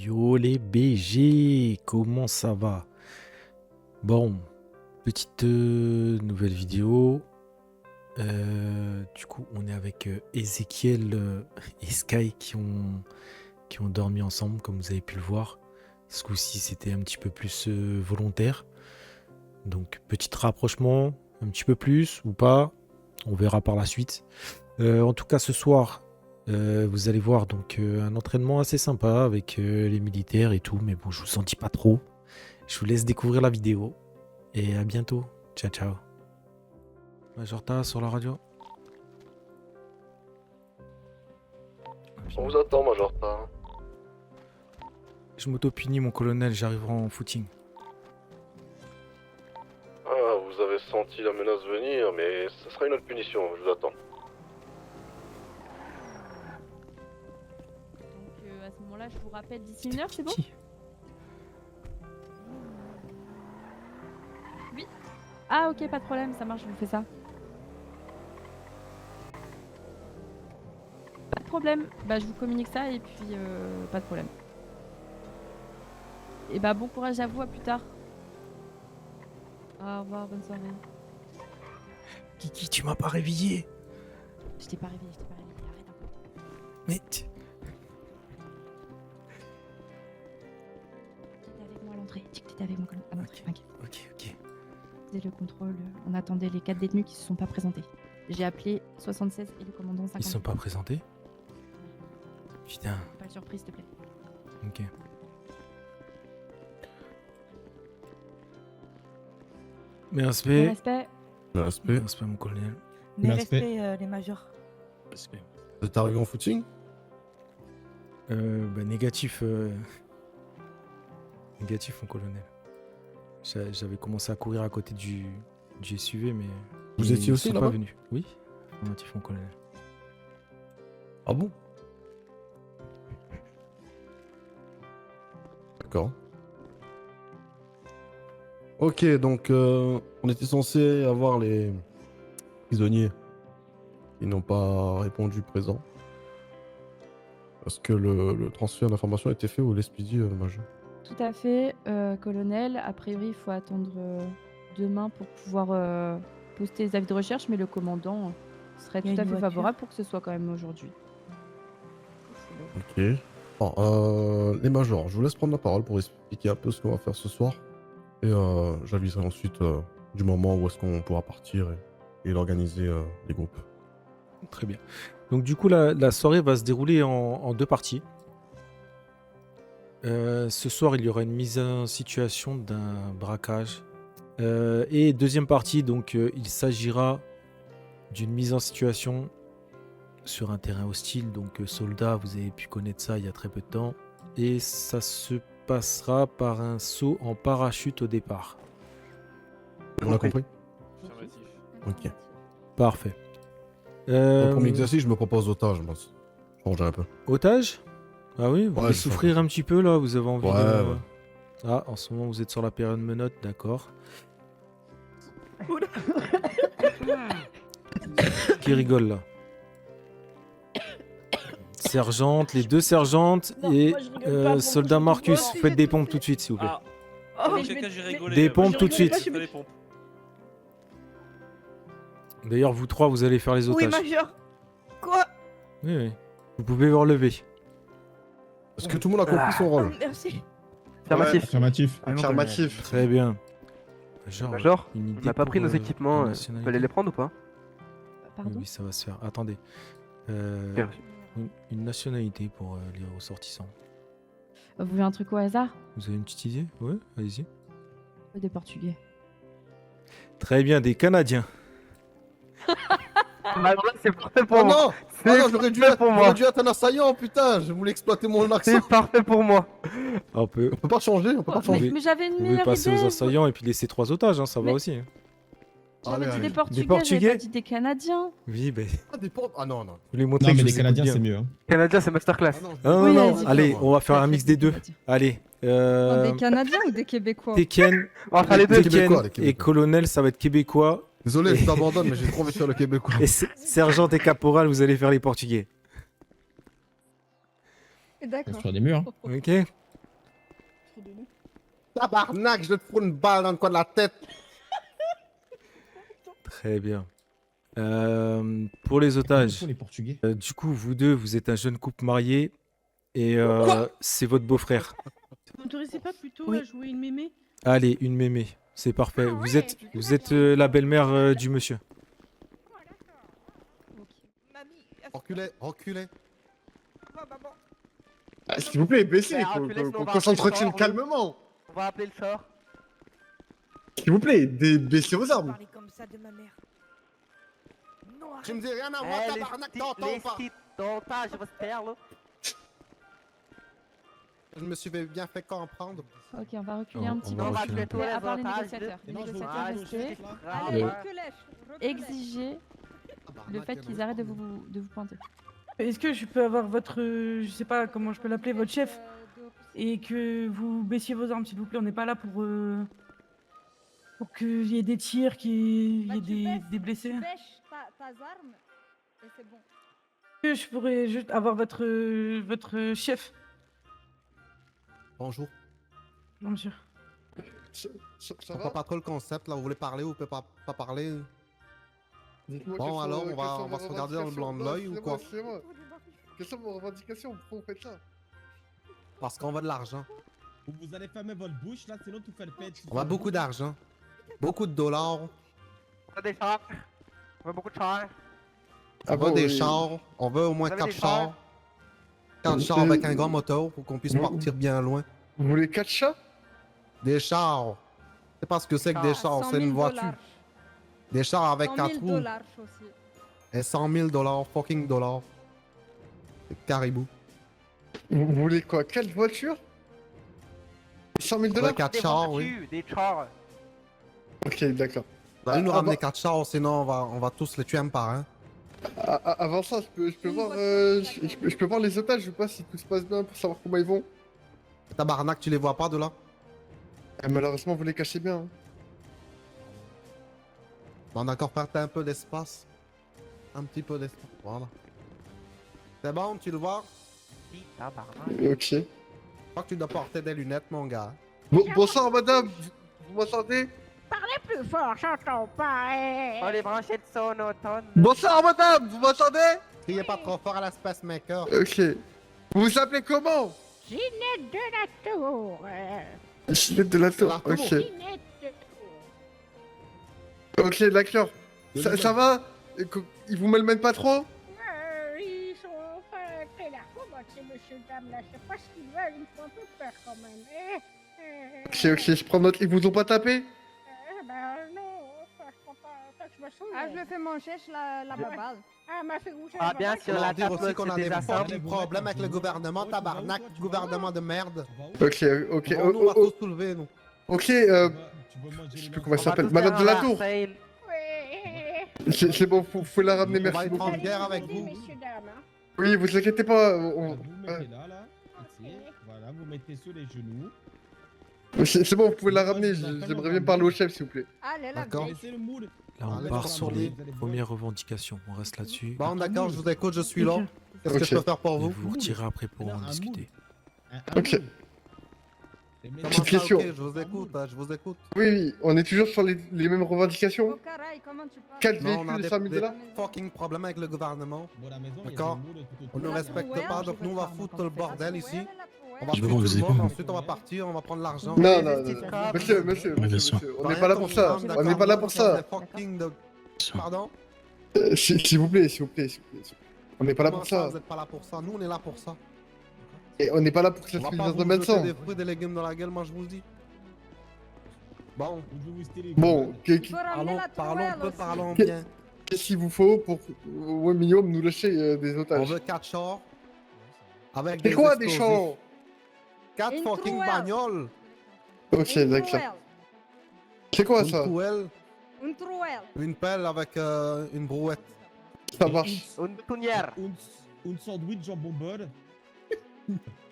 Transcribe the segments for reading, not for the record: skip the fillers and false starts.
Yo les BG, comment ça va? Bon, petite nouvelle vidéo. Du coup, on est avec Ezekiel et Sky qui ont dormi ensemble, comme vous avez pu le voir. Ce coup-ci, c'était un petit peu plus volontaire. Donc, petit rapprochement, un petit peu plus ou pas. On verra par la suite. En tout cas, ce soir, vous allez voir donc un entraînement assez sympa avec les militaires et tout. Mais bon, je vous en dis pas trop. Je vous laisse découvrir la vidéo. Et à bientôt. Ciao, ciao. Majorta sur la radio. On vous attend, Majorta. Je m'auto-punis, mon colonel, j'arriverai en footing. Ah, vous avez senti la menace venir, mais ce sera une autre punition, je vous attends. Donc à ce moment-là, je vous rappelle d'ici une heure, c'est bon? Oui. Ah ok, pas de problème, ça marche, je vous fais ça. Pas de problème, bah je vous communique ça et puis pas de problème. Et bah bon courage à vous, à plus tard. Au revoir, bonne soirée. Kiki, tu m'as pas réveillé. Je t'ai pas réveillé, arrête un peu. Mais... T'étais avec moi à l'entrée, dis que t'étais avec moi à l'entrée, t'inquiète. Ok. Faisait le contrôle, on attendait les 4 détenus qui se sont pas présentés. J'ai appelé 76 et le commandant 50. Ils sont pas présentés? Putain, Pas de surprise, s'il te plaît. ok. Mes respects. Respect. Le respect. Respect, mon colonel. Mes Respect. respects, les majors. Respect. Vous êtes arrivé en footing? Négatif. Négatif, mon colonel. J'avais commencé à courir à côté du SUV, mais... Vous ils étiez aussi sont là-bas? pas venus. Oui, affirmatif, mon colonel. Ah bon? D'accord. Ok, donc on était censé avoir les prisonniers qui n'ont pas répondu présent. Est-ce que le transfert d'informations a été fait ou l'expédie, Major? Tout à fait, colonel. A priori, il faut attendre demain pour pouvoir poster les avis de recherche, mais le commandant serait Il y a tout à une fait voiture. favorable pour que ce soit quand même aujourd'hui. Ok. Bon, les majors, je vous laisse prendre la parole pour expliquer un peu ce qu'on va faire ce soir. Et j'aviserai ensuite du moment où est-ce qu'on pourra partir et l'organiser les groupes. Très bien. Donc du coup, la soirée va se dérouler en deux parties. Ce soir, il y aura une mise en situation d'un braquage. Et deuxième partie, donc il s'agira d'une mise en situation sur un terrain hostile. Donc soldats, vous avez pu connaître ça il y a très peu de temps. Et ça se passera par un saut en parachute au départ. On a compris? Affirmatif. Ok. Parfait. Donc, pour l'exercice, je me propose otage, moi. Changer un peu. Otage? Ah oui, vous Ouais, voulez je souffrir un petit peu là, vous avez envie Ouais, de... ouais. Ah, en ce moment vous êtes sur la période menottes, d'accord. Qui rigole là? Sergente, les deux sergentes Non, et moi, je rigole pas, moi, soldat je Marcus, rigole. faites des pompes tout de suite s'il vous plaît. Ah, Oh, dans mais quel je cas vais- j'ai rigolé. Des mais pompes je tout de rigolais suite. pas, je fais des pompes. D'ailleurs vous trois vous allez faire les Oui, otages. major. Quoi? Oui. Vous pouvez vous relever. Est-ce que tout le monde a compris son rôle? Merci. Affirmatif. Affirmatif. Affirmatif. Très bien. Genre, Major, une on idée n'a pas pour, pris nos la équipements. nationalité. Fallait les prendre ou pas? Pardon? Oui, ça va se faire. Attendez. Bien reçu. Une nationalité pour les ressortissants. Vous voulez un truc au hasard? Vous avez une petite idée? Ouais, allez-y. Des Portugais. Très bien, des Canadiens. Major, c'est parfait pour Oh moi. non! C'est Oh non, j'aurais dû, parfait pour moi. j'aurais dû être un assaillant, putain! Je voulais exploiter mon accent. C'est parfait pour moi. On peut, On peut pas changer, on peut pas Mais, changer. mais j'avais une vous pouvez meilleure passer idée. aux assaillants et puis laisser 3 otages, hein, ça va Mais- aussi. Hein. J'avais Allez, dit allez. des Portugais, Portugais j'avais pas dit des Canadiens. Oui, ben, Ah, des portes. Ah non, non. vous voulez montrer Non, que mais je les vous écoute Canadiens, bien. c'est mieux. Hein. Canadien, c'est masterclass. Ah non, Ah, non, Oui, non, vas-y, allez, fais-le, on va faire un Faites mix des des deux. Canadiens. Allez, Des Canadiens ou des Québécois? Tekken, On va faire les deux. Québécois, les et Québécois. colonel, ça va être québécois. Désolé, je t'abandonne, mais j'ai trop envie de faire le québécois. Et sergent et caporal, vous allez faire les portugais. D'accord. Construire des murs. Ok? Tabarnak, je vais te foutre une balle dans le coin de la tête. Très bien. Pour les otages, Les Portugais. du coup, vous deux, vous êtes un jeune couple marié et c'est votre beau-frère. Vous m'autorisez pas plutôt Oui. à jouer une mémé? Allez, une mémé, c'est parfait. Vous êtes la belle-mère du monsieur. Reculez, reculez. Ah, s'il vous plaît, baissez, Mais, faut reculez, sinon on qu'on va qu'on appeler le s'entretient sort, calmement. On va appeler le sort. S'il vous plaît, baissez vos armes. Parler comme ça de ma mère. Non, Tu me arrête. dis rien à moi, tabarnak, t'entends pas. D'otage, votre père, là. Je me suis bien fait comprendre. Ok, on va reculer un petit On peu. va On va reculer tuer un tous peu. les À part les otages. négociateurs. Les Non, je veux négociateurs, pas, restez. Allez, Allez. reculez. Exiger le fait qu'ils arrêtent de vous pointer. Est-ce que je peux avoir votre, je sais pas comment je peux l'appeler, votre chef, et que vous baissiez vos armes, s'il vous plaît. On n'est pas là pour qu'il y ait des tirs, qu'il y ait des blessés. Pêche ta arme et c'est bon. Est-ce que je pourrais juste avoir votre chef? Bonjour. Non, monsieur. Ça Je va comprends pas trop le concept là, vous voulez parler ou vous pouvez pas parler? Dites-moi Bon, quelles sont- alors, on quelles va- sont on va vos se regarder dans le blanc de l'œil ou revendications? quoi? Excusez-moi. Quelles sont vos revendications? Pourquoi vous faites ça? Parce qu'on veut de l'argent. Vous allez fermer votre bouche là, sinon tout fait le pète. On a beaucoup d'argent. Beaucoup de dollars. On a des chars. On a beaucoup de chars. On veut des oui. chars. On veut au moins Vous avez 4 des chars? chars. 4 chars Euh, avec un grand moteur pour qu'on puisse vous- partir bien loin. Vous voulez 4 chats? Des chars. C'est pas ce que c'est que des chars, c'est une voiture. Des chars avec 4 roues. $100,000 aussi. Et 100 000 dollars, fucking dollars. C'est caribou. Vous voulez quoi? 4 voitures? 100 000 On veut dollars? 4 Des chars, oui. voitures, des chars. Ok, d'accord. Vous allez nous Ah, ramener bah- 4 chars, sinon on va tous les tuer un par un. Avant ça, je peux Une voir, voiture, je peux voir les otages ou pas si tout se passe bien pour savoir comment ils vont. Tabarnak, tu les vois pas de là? Malheureusement, vous les cachez bien. Hein. On a encore perdu un peu d'espace. Un petit peu d'espace, voilà. C'est bon, tu le vois? Si, tabarnak. Ok. Je crois que tu dois porter des lunettes, mon gars. Bonsoir, madame. Vous m'entendez? Plus fort, j'entends pas. On les brancher de sonotone. Bonsoir, madame. Vous m'entendez? Criez pas trop fort à la Space Maker. Ok. Vous vous appelez comment? Ginette de la Tour. Ginette de la Tour. La Tour. Ok. Ginette de Tour. Ok, d'accord. Ça va? Ils vous malmènent pas trop? Ils sont très larges, ces monsieur dames là. Je sais pas ce qu'ils veulent, ils me font un peu peur quand même. Ok, je prends note. Ils vous ont pas tapé? Ben non, ça, je prends pas, je me souviens. Ah, je le fais mon chèche, la baballe. Ah, m'a fait bouger. Ah, bien On sûr, va la dire aussi table, qu'on a c'est des des assemblées. fucking problèmes avec le gouvernement, tabarnak, gouvernement de merde. Ok, ok. Bon, nous, on va tous soulever, nous. Ok, Tu veux manger je sais les plus mains comment elle On va s'appelle. tous Madame faire de la un Tour. sale. C'est bon, faut la ramener, On merci va être beaucoup. en guerre avec vous. Messieurs, dames. Hein. Oui, vous inquiétez pas. Vous mettez là, ici. Voilà, vous mettez sur les genoux. C'est bon, vous pouvez la ramener. J'aimerais bien parler au chef, s'il vous plaît. Allez, la D'accord. vieille. Laissez le moule. Là, on Allez, part on sur va les parler. premières revendications. On reste là-dessus. Bon, d'accord, je vous écoute, je suis là. Qu'est-ce que Ok. je peux faire pour Et vous? vous vous retirez après pour Non, en un discuter. Ok. Comment Petite ça, question. ok, je vous écoute, je vous écoute. Oui, on est toujours sur les mêmes revendications. Au carré, comment tu parles? 4 Non, on a véhicules, des, 100 000 des $. fucking problèmes avec le gouvernement. Bon, à la maison, il y a D'accord. des moules tout On ne autour. respecte pas, donc nous on va foutre le bordel ici. On va Je tuer veux tout vous le écoute. monde, ensuite on va partir, on va prendre l'argent. Non, non, non. Monsieur, bien sûr. on n'est pas là pour ça. On n'est pas là pour ça. Pardon? S'il vous plaît, s'il vous plaît, s'il vous plaît. On n'est pas là Comment pour ça. Vous n'êtes pas là pour ça, nous on est là pour ça. Et on n'est pas là pour que ça On se va finisse pas dans un vous bain de jeter sang. des fruits et des légumes dans la gueule, moi je vous le dis. Bon, Je vous style. Bon, parlons bien. qu'est-ce qu'il vous faut pour au minimum nous lâcher des On otages? veut 4 chars. Avec C'est des quoi des explosifs. chars? 4 Une fucking trouelle. bagnoles. Ok, d'accord. C'est quoi Une ça? poêle, Une trouelle. une pelle avec une brouette. Ça marche. Une tournière. Un sandwich jambon beurre.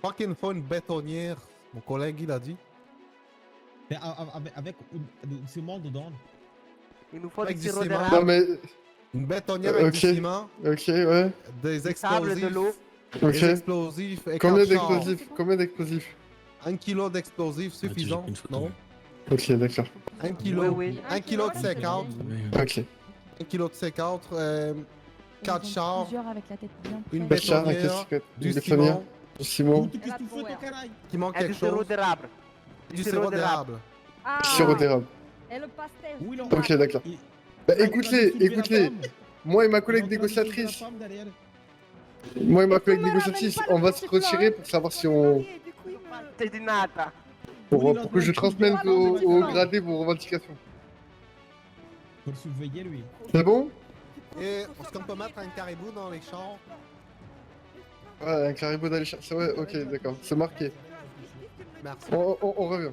Fucking faut une bétonnière. Mon collègue il a dit. Mais avec une ciment dedans. Il nous faut Avec du du sirop ciment. Non d'érable. mais, Une bétonnière avec Ok. du ciment, ok, ouais. des Du sable, explosifs. de l'eau. Des Ok. explosifs et Combien 4 chars. d'explosifs? Combien d'explosifs? 1 kilo d'explosifs suffisant, non? Ok, d'accord. 1 kilo, Oui, oui. 1 kilo de C4, Ok. 1 kilo de C4, 4 Ils ont chars, plusieurs avec la tête bien une près. Bachar, bétonnière, qu'est-ce du que Bétonnière, ciment, du ciment, Qu'est-ce que tu fais, ton canaille? qui manque Et du quelque sirop chose, d'érable. du sirop d'érable. Ah, sirop d'érable. et le pastel. Oui, non. Ok, d'accord. Et- Bah Ah, écoute-les, il est en train de soulever la écoute-les. femme. Moi et ma Il est collègue en train de soulever la négociatrice, femme derrière. moi et ma Et collègue vous me négociatrice, ramenez pas on le va se petit retirer flan, pour savoir si on est on... mariés, du coup, il me- C'est du nata. Oui, il est en pour train que je de soulever la transmette femme, au petit flan. gradé vos revendications. Faut le surveiller, lui. C'est bon? Et est-ce qu'on peut mettre un caribou dans les chars? Ouais, un caribou d'aller chercher. Ouais, ok, d'accord. C'est marqué. Merci. On revient.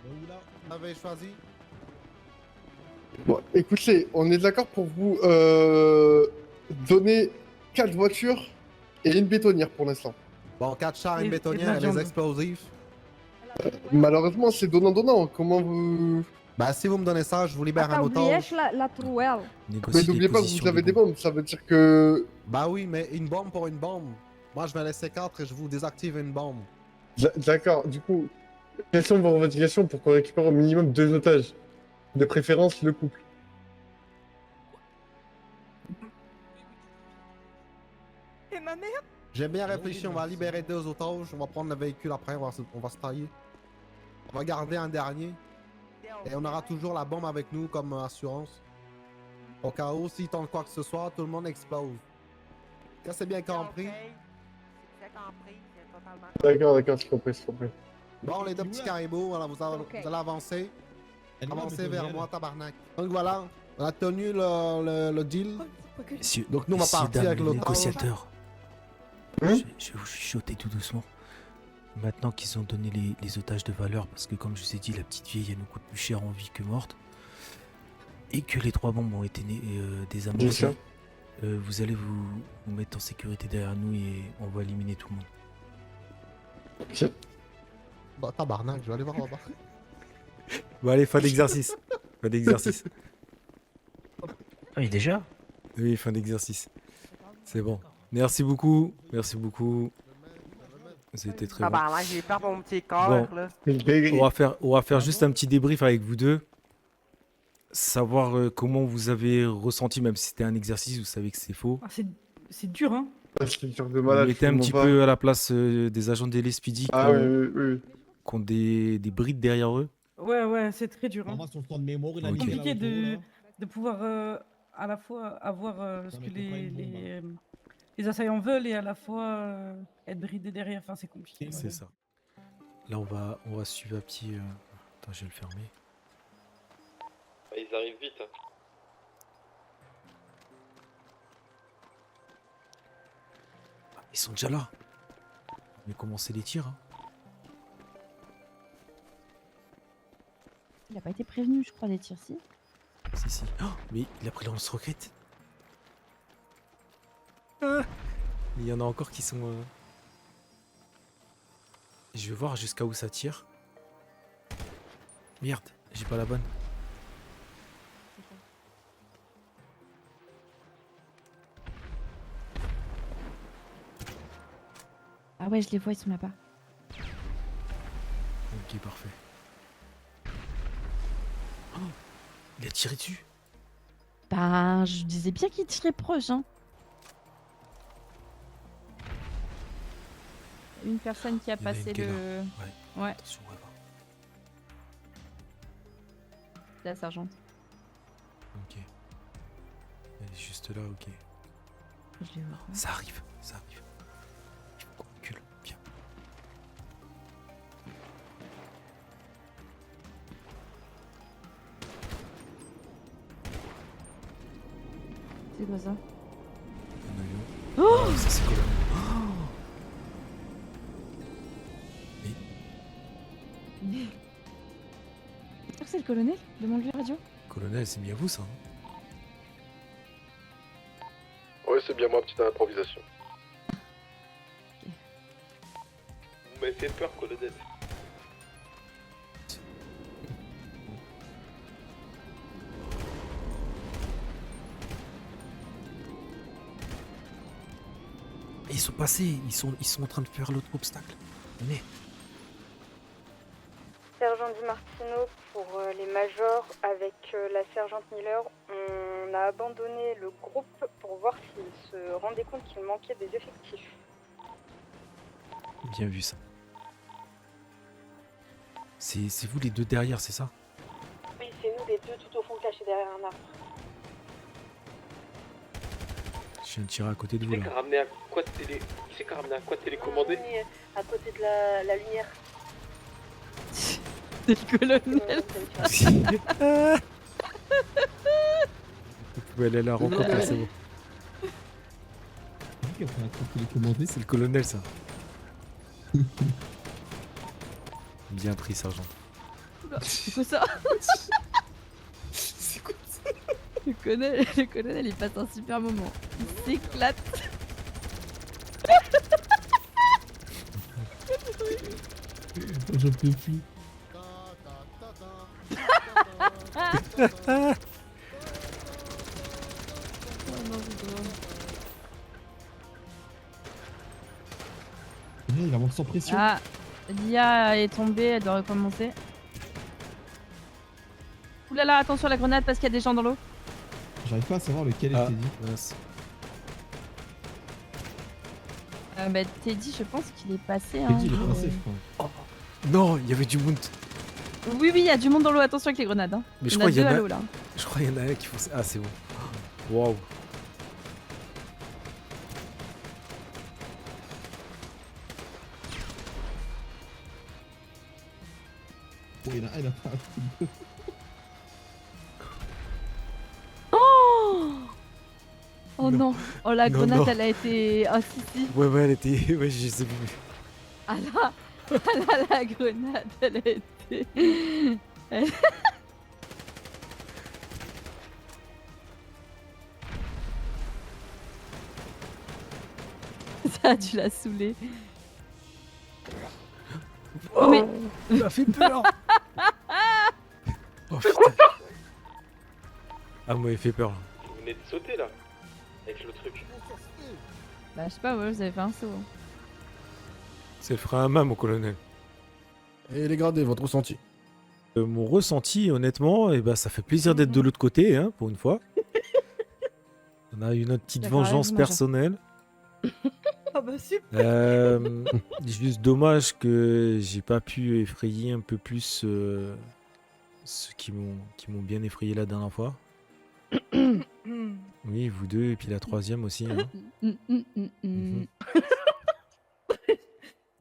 Où là? Vous avez choisi? Bon, écoutez, on est d'accord pour vous donner 4 voitures et une bétonnière pour l'instant. Bon, 4 chars, Et- une et de bétonnière la et les viande. explosifs. Malheureusement, c'est donnant-donnant. Comment vous... Bah, si vous me donnez ça, je vous libère Ah, un t'as oublié otage. la trouelle. Mais Négocier des n'oubliez pas que positions vous avez de des bombe. bombes, ça veut dire que... Bah oui, mais une bombe pour une bombe. Moi, je vais laisser 4 et je vous désactive une bombe. D'accord, du coup, quelles sont vos revendications pour qu'on récupère au minimum 2 otages? De préférence, le couple. Et ma mère? J'ai bien réfléchi, on va libérer 2 otages, on va prendre le véhicule après, on va se tailler. On va garder un dernier. Et on aura toujours la bombe avec nous comme assurance. Au cas où, s'il tente quoi que ce soit, tout le monde explose. Ça, c'est bien compris. C'est compris, c'est totalement D'accord, je comprends. Bon, les 2 petits caribous, voilà, vous allez avancer. Elle est où, la Avancez vers bétonnière? moi, tabarnak. Donc voilà, on a tenu le deal. Messieurs, Donc nous, on va messieurs, partir dames, avec les l'otage. négociateurs. Hein Je vais vous chuchoter tout doucement. Maintenant qu'ils ont donné les otages de valeur, parce que comme je vous ai dit, la petite vieille, elle nous coûte plus cher en vie que morte, et que les 3 bombes ont été Bien désamorcées, sûr. vous allez vous mettre en sécurité derrière nous et on va éliminer tout le monde. Bah, tabarnak, je vais aller voir là-bas. Bon allez, fin d'exercice. Fin d'exercice. Oui, déjà? Oui, fin d'exercice. C'est bon. Merci beaucoup. Merci beaucoup. C'était très bon. Tabarnak, j'ai peur pour mon petit corps, Bon. là. On va faire juste un petit débrief avec vous deux. Savoir comment vous avez ressenti, même si c'était un exercice, vous savez que c'est faux. Ah, c'est dur, hein. C'est dur de Vous malade. mettez un petit peu à la place des agents de l'SPD Ah oui. qui ont des brides derrière eux. Ouais, c'est très dur. Hein. Maman, sur le temps de mémoire, il a Ok. niqué la Compliqué auto, là. de pouvoir à la fois avoir ce Ça que m'étonne pas une bombe, les assaillants veulent et à la fois être bridé derrière. Enfin, c'est compliqué. C'est ça. Là, on va suivre un petit. Attends, je vais le fermer. Ils arrivent vite. Ah, ils sont déjà là. On va commencer les tirs. Hein. Il a pas été prévenu, je crois, des tirs, si. Si. Oh, mais il a pris le lance-roquette. Ah, il y en a encore qui sont. Je vais voir jusqu'à où ça tire. Merde, j'ai pas la bonne. Ah ouais, je les vois, ils sont là-bas. Ok, parfait. Oh, il a tiré dessus. Ben, je disais bien qu'il tirait proche, hein. Une personne qui a Il y en a une passé qui est le... Ouais, Attention, on va voir. la sergente. Ok. Elle est juste là, ok. Je les vois. Ça arrive, ça arrive. Il faut qu'on recule, viens. C'est quoi ça? Un avion. Oh, Ah, ça c'est colonel. c'est sûr que c'est le colonel? Demande-lui radio. Colonel, c'est bien vous ça. Hein. Ouais, c'est bien moi, petite improvisation. Vous m'avez fait peur, colonel. Et ils sont passés, ils sont en train de faire l'autre obstacle. Venez. Sergent Di Martino pour les majors avec la sergente Miller. On a abandonné le groupe pour voir s'ils se rendaient compte qu'il manquait des effectifs. Bien vu ça. C'est vous les deux derrière, c'est ça? Oui, c'est nous les deux tout au fond cachés derrière un arbre. Je viens de tirer à côté de vous Qui c'est qui a ramené un quad télécommandé? À côté de la lumière. C'est le colonel. Vous pouvez aller à la rencontre, là, c'est bon. Qui a fait un quad télécommandé? C'est le colonel, ça. Bien pris, sergent. C'est quoi ça? C'est quoi ça? Le colonel, il passe un super moment. Il s'éclate. J'en peux plus. Oh non, c'est drôle. Il avance sans pression. Ah, Lia est tombée, elle doit recommencer. Oulala, attention à la grenade parce qu'il y a des gens dans l'eau. J'arrive pas à savoir lequel est Ah, Teddy. mince. Bah, Teddy, je pense qu'il est passé. Hein, Teddy, il est passé, je crois. Non, il y avait du monde. Oui, il y a du monde dans l'eau, attention avec les grenades. Hein. Mais je Il y en crois a qu'il y deux en à a. l'eau là. Je crois qu'il y en a un qui fonce. Ah, c'est bon. Waouh. Oh, il a pas un coup de... Oh, oh Non. non. Oh la Non, grenade non. elle a été. Oh si si. Ouais, ouais, elle était. Ouais, je sais plus. Ah là, ah là la grenade elle a été. Elle- Ça a dû la saouler. Oh mais. Il m'a fait peur. Oh putain. Ah, moi, il fait peur. Là. Vous venez de sauter là, avec le truc. Bah je sais pas, ouais, vous avez fait un saut. Hein. C'est le frein à main, mon colonel. Et les gradés, votre ressenti? Mon ressenti, honnêtement, eh ben, ça fait plaisir d'être de l'autre côté, hein, pour une fois. On a eu notre petite D'accord avec vengeance vous, Major. personnelle. Ah bah super. Juste dommage que j'ai pas pu effrayer un peu plus ceux qui m'ont bien effrayé la dernière fois. Oui, vous deux, et puis la troisième aussi. Hein. Mm.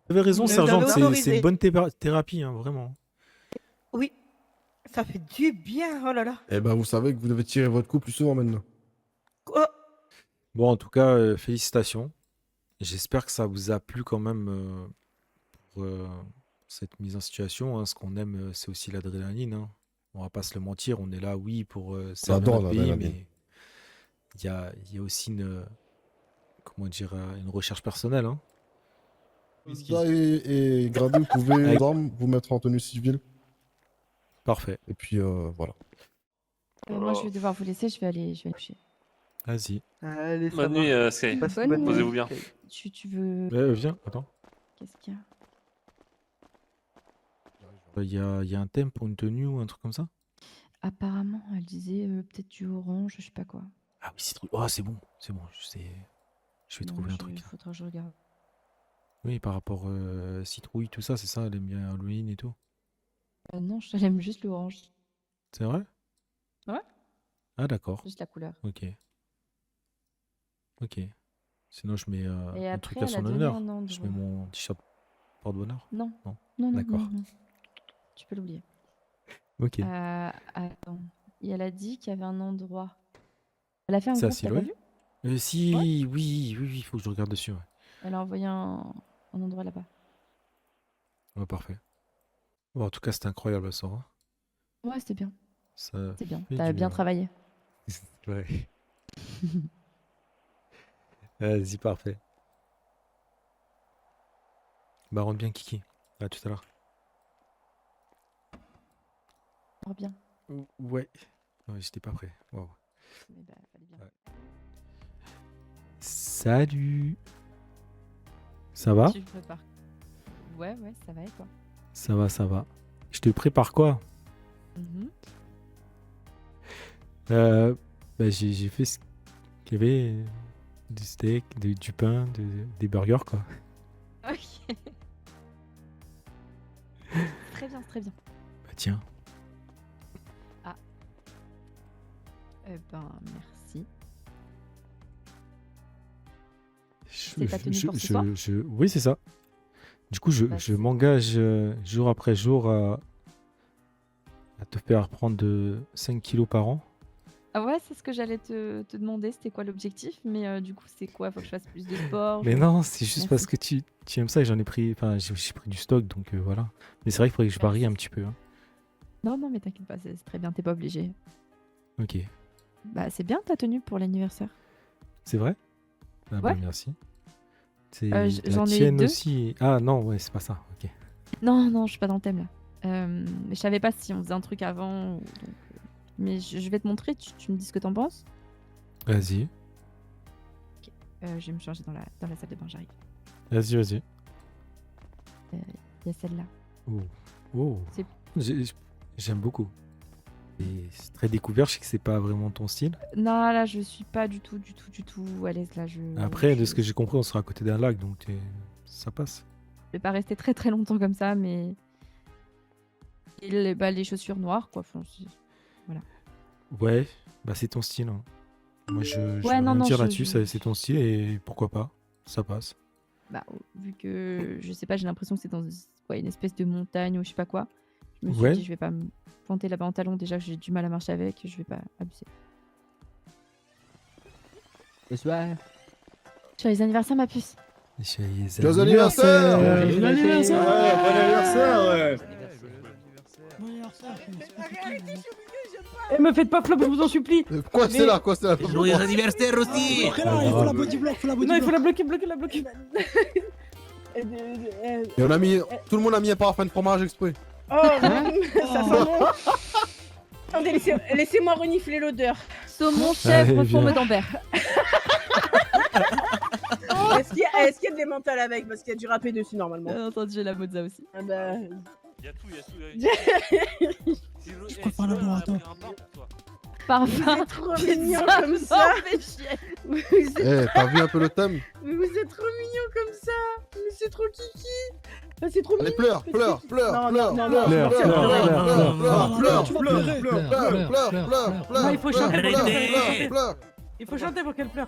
Vous avez raison, Vous sergent, l'avez c'est autorisé. une bonne thérapie, hein, vraiment. Oui, ça fait du bien, oh là là. Eh ben, vous savez que vous devez tirer votre coup plus souvent maintenant. Oh, Bon, en tout cas, félicitations. J'espère que ça vous a plu quand même pour cette mise en situation. Hein. Ce qu'on aime, c'est aussi l'adrénaline. Hein. On va pas se le mentir, on est là, oui, pour servir J'adore notre pays, l'adrénaline. mais il y a aussi comment dire, une recherche personnelle. Hein. Ça et gradé, vous pouvez Avec- vous mettre en tenue civile. Parfait, Et puis voilà. Moi je vais devoir vous laisser, je vais aller coucher. vas-y. Allez, ça Bonne nuit, va. Sky. Passe une Bonne bonne nuit. Posez-vous bien. Tu veux. Viens, attends. Qu'est-ce qu'il y a? Il y a un thème pour une tenue ou un truc comme ça? Apparemment, elle disait peut-être du orange, je sais pas quoi. Ah oui, c'est oh, c'est bon, je vais Non, trouver un truc. Faudra que je regarde. Oui, par rapport citrouille, tout ça, c'est ça, elle aime bien Halloween et tout. Non, j'aime juste l'orange, C'est vrai? Ouais. Ah d'accord, juste la couleur. ok. Ok. Sinon, je mets Et un après, truc à elle a son donné honneur. un Je mets endroit. mon t-shirt porte-bonheur. Non. Non. Non, non, D'accord. non, non. Tu peux l'oublier. Ok. Attends. Et elle a dit qu'il y avait un endroit. Elle a fait un C'est à groupe, t'as pas Silouet? vu? Si, oui, il faut que je regarde dessus. Ouais, Elle a envoyé un endroit là-bas. ouais parfait. Bon, en tout cas, c'était incroyable ça. Hein. Ouais, c'était bien. Ça C'est bien. fait T'as du bien bien. travaillé. Ouais. Vas-y, parfait. Bah, rentre bien, Kiki. À tout à l'heure. Fort bien. Ouais. Ouais, j'étais pas prêt. Wow. Mais bah, fallait bien. Ouais. Salut. Ça va? Tu prépares. Ouais, ça va et toi? Ça va, ça va. Je te prépare quoi? Mhm. Bah, j'ai fait ce qu'il y avait, du steak, du pain, des burgers, quoi. Ok. Très bien, très bien. Bah tiens. Eh ben, merci. Je- C'est ta tenue pour ce soir Oui, c'est ça. Du coup, je Bah, m'engage jour après jour à te faire prendre 5 kilos par an. Ah ouais, c'est ce que j'allais te demander, c'était quoi l'objectif, mais du coup, c'est quoi? Faut que je fasse plus de sport? Mais non, c'est juste Merci. parce que tu aimes ça et j'en ai pris. Enfin, j'ai pris du stock, donc voilà. Mais c'est vrai qu'il faudrait que je varie un petit peu. Hein. Non, non, mais t'inquiète pas, c'est très bien, t'es pas obligé. Ok. Bah, c'est bien ta tenue pour l'anniversaire. C'est vrai? Ah bah, Ouais. merci. C'est Euh, la j'en ai eu tienne 2. aussi. Ah non, ouais, c'est pas ça. Ok. Non, non, je suis pas dans le thème là. Mais je savais pas si on faisait un truc avant. Mais je vais te montrer, tu me dis ce que t'en penses. Vas-y, Je vais me changer dans la salle de bain, j'arrive. vas-y, vas-y. Il y a celle-là. Oh. Oh. C'est- J'aime beaucoup. Et c'est très découvert, je sais que c'est pas vraiment ton style. Non, là, je suis pas du tout à l'aise là. Après, de ce que j'ai compris, on sera à côté d'un lac, donc ça passe. Je vais pas rester très très longtemps comme ça, mais. Et les chaussures noires, quoi. Enfin, Ouais, bah c'est ton style. Hein. Moi, je Ouais, vais non, rien non, dire je- là-dessus, je- c'est ton style et pourquoi pas, ça passe. bah, vu que je sais pas, j'ai l'impression que c'est dans une espèce de montagne ou je sais pas quoi. Je me suis Ouais. dit, je vais pas me planter là-bas en talon. Déjà que j'ai du mal à marcher avec, je vais pas abuser. Bonsoir. Joyeux anniversaire, ma puce. Joyeux anniversaire. Joyeux anniversaire. Ouais, bon anniversaire, ouais. Eh, me faites pas flop, je vous en supplie. Quoi c'est là? Quoi c'est là? Joyeux anniversaire aussi. Bloquez-la, il faut la body block, faut la body Non, il faut block. la bloquer, bloquer, la bloquer. Et on a mis, tout le monde a mis un parfum de fromage exprès. Oh, ça sent bon. Attendez, laissez-moi renifler l'odeur. Saumon, Allez, chèvre, viens. fourme d'Ambert. Est-ce qu'il y a de l'emmental avec? Parce qu'il y a du râpé dessus normalement. Bien entendu, j'ai la mozza aussi. Ah bah... Il y a tout. Je crois pas l'avoir, attends. Parfum. Vous êtes trop mignon Pizza, comme ça. non, fais chier. Vous êtes... T'as vu un peu le thème? Mais vous êtes trop mignon comme ça. Mais c'est trop kiki. Ah, c'est trop Allez, mignon. pleure, pleure, pleure, Non, pleure, non, pleure, non, pleure, non, pleure, non, pleure, Tu vas pleurer. Non, il faut chanter pour Arrêtez. qu'elle pleure. pleure. Il faut chanter pour qu'elle pleure.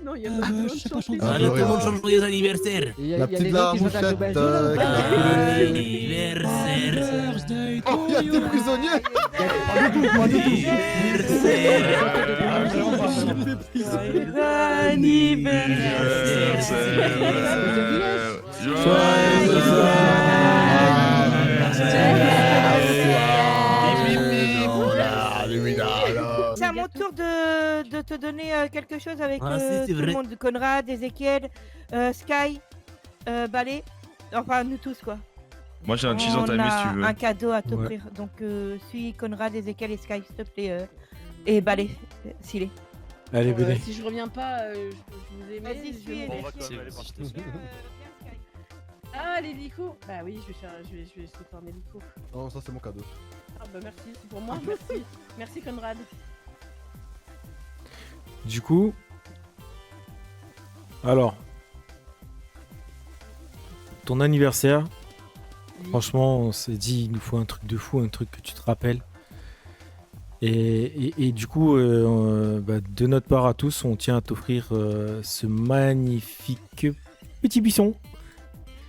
Non, il y a pas besoin Je de sais pas chanter. chanter. Alors tout le monde chante joyeux anniversaire. La petite larmouchette qui a coulé. Anniversaire. Birthday Oh, to il y a des you. prisonniers. C'est à mon tour de te donner quelque chose avec Ah, si, c'est tout le vrai. monde. Conrad, Ezekiel, Sky, Ballet. Enfin, nous tous, quoi. Moi j'ai un cheese en tamis si tu veux. un cadeau à t'offrir. Donc, suis Conrad, Ezekiel et Sky, s'il te plaît. Et Ballet, Silé. Allez, venez. Si je reviens pas, je vous aimais. Vas-y, je suis. vais- Bon, on va quand même aller voir ce que Ah, l'hélico. Bah oui, je vais sauter en hélico. Non, ça c'est mon cadeau. Ah bah merci, c'est pour moi, merci. Merci Conrad. Du coup, alors, ton anniversaire, franchement, on s'est dit, il nous faut un truc de fou, un truc que tu te rappelles. Et du coup, bah, de notre part à tous, on tient à t'offrir ce magnifique petit buisson.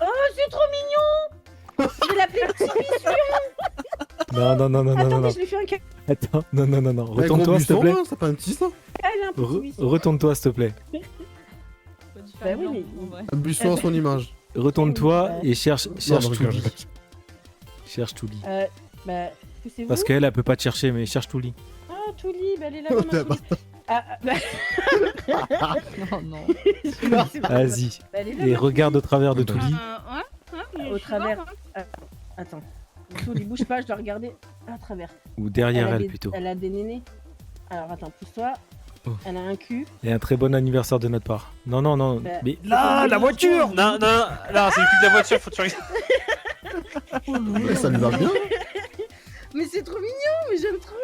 Oh, c'est trop mignon. Je vais l'appeler petit biscuit. Non, non, non, non, non, non, Attendez, non. je lui fais un câlin. Attends, non, non, non, non. Ouais, Retourne-toi, gros s'il te buisson, plaît. hein, c'est pas un petit ça? Elle a un petit biscuit. Retourne-toi, s'il te plaît. Bah oui, mais... Un buisson à son image. Retourne-toi et cherche Non, Touli. regarde. Cherche Touli. Bah, c'est vous? Parce qu'elle, elle peut pas te chercher, mais cherche Touli. Ah, Touli, bah elle est là-bas, ma Touli. Ah, bah... Non, non. Vas-y. Bah, elle est là, Et ma regarde au travers de Touli. Touli. Au travers. Attends. Touli, bouge pas, je dois regarder à travers. Ou derrière elle, a plutôt. Elle a des nénés. Alors attends, pousse-toi. Oh. Elle a un cul. Et un très bon anniversaire de notre part. Non, non, non. Bah, Mais là, la voiture. Non, non, là, c'est le cul de la voiture, faut que tu regardes. Mais ça lui va bien. Mais c'est trop mignon, mais j'aime trop.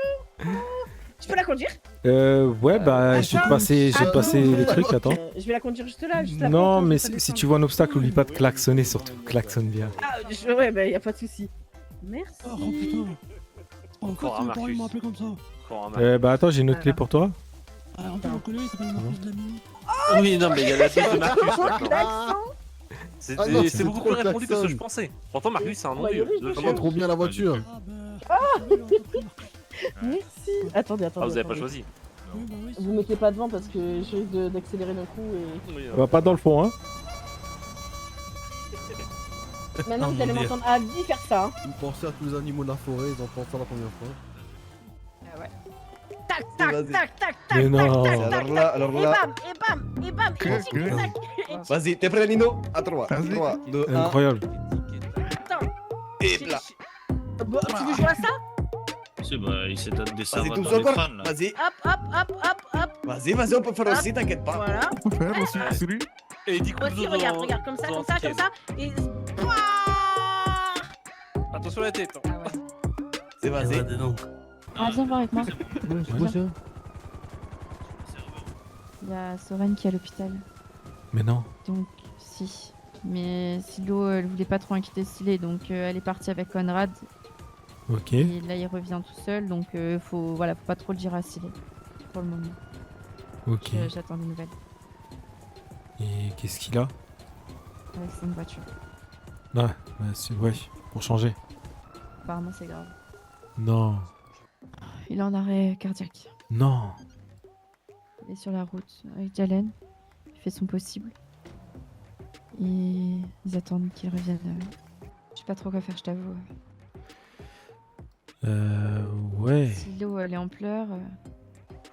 Tu peux la conduire? Ouais, bah, je vais te passer, les trucs, attends. Je vais la conduire juste là, juste là. Non, mais si tu vois un obstacle, n'oublie pas de klaxonner surtout. Klaxonne bien. Ah, ouais, bah y a pas de souci. Merci. Oh putain. Encore un Marcus. appelé comme ça. Encore un Marcus. Bah, attends, j'ai une autre clé pour toi. Ah, on peut le connaître, il s'appelle Marcus de la Mine. Oui, non, mais il y a la tête de Marcus Oh, maintenant. klaxon. C'est Ah non, c'est c'est beaucoup trop plus répandu que ce que je klaxon. pensais. Pourtant, Marcus, c'est un nom Ouais, dur. il est Ça va trop bien la voiture. Ah bah. Merci. Attendez. Ah, vous avez pas choisi. Oui, bah oui. Vous mettez pas devant parce que je risque d'accélérer d'un coup et... Oui, Bah, pas dans le fond, hein. Maintenant, Oh, vous allez mon Dieu. m'entendre à vie faire ça. Hein. Vous pensez à tous les animaux de la forêt, ils entendent ça la première fois. Tac, tac, Vas-y. tac, tac, Mais tac, non. tac, tac, Alors là, alors et là. bam, et bam, et bam, et tic, tac, et tic. Vas-y, t'es prêt, Nino? À 3, 3, 2, 1. Incroyable. Attends. Et là. Bon, tu veux jouer à ça? C'est bah, il s'est donné des Vas-y, savoirs tous dans les encore. crânes là. Vas-y, Hop, hop. vas-y, on peut faire aussi, t'inquiète pas. Voilà. On peut faire aussi, celui. Et du coup, Aussi, regarde, comme ça, comme ça, comme ça. Et... Attention à la tête. Ah ouais. C'est vas-y. Ah, viens voir avec moi. Bonjour. Il y a Soren qui est à l'hôpital. Mais non. Donc, si. Mais Silo, elle voulait pas trop inquiéter Silé, donc elle est partie avec Conrad. Ok. Et là, il revient tout seul, donc faut pas trop le dire à Silé. Pour le moment. Ok. J'attends des nouvelles. Et qu'est-ce qu'il a? C'est une voiture. Ah, bah, ouais, pour changer. Apparemment, c'est grave. Non. Il est en arrêt cardiaque. Non. Il est sur la route avec Jalen. Il fait son possible. Et ils attendent qu'il revienne. Je sais pas trop quoi faire, je t'avoue. Ouais. Silo, elle est en pleurs.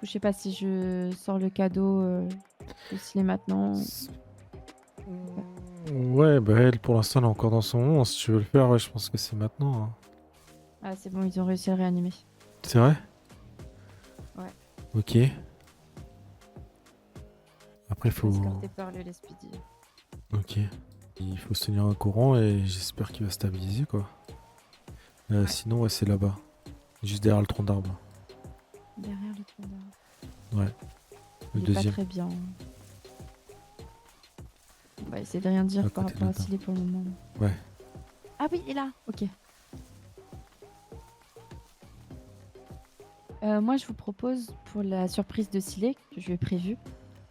Je sais pas si je sors le cadeau de Silé maintenant. Ouais, bah elle, pour l'instant, elle est encore dans son monde. Si tu veux le faire, ouais, je pense que c'est maintenant. Hein. Ah, c'est bon, ils ont réussi à le réanimer. C'est vrai? Ouais. Ok. Après, faut... Escorté par le Lespidi. Ok. Il faut se tenir au courant et j'espère qu'il va stabiliser, quoi. Sinon, ouais, c'est là-bas. Juste derrière le tronc d'arbre. Derrière le tronc d'arbre. Ouais. Le Il est deuxième. pas très bien. On va essayer de rien dire À par côté de rapport à là-bas. Silé pour le moment. Ouais. Ah oui, il est là. Ok. Moi, je vous propose, pour la surprise de Silé, que je lui ai prévue,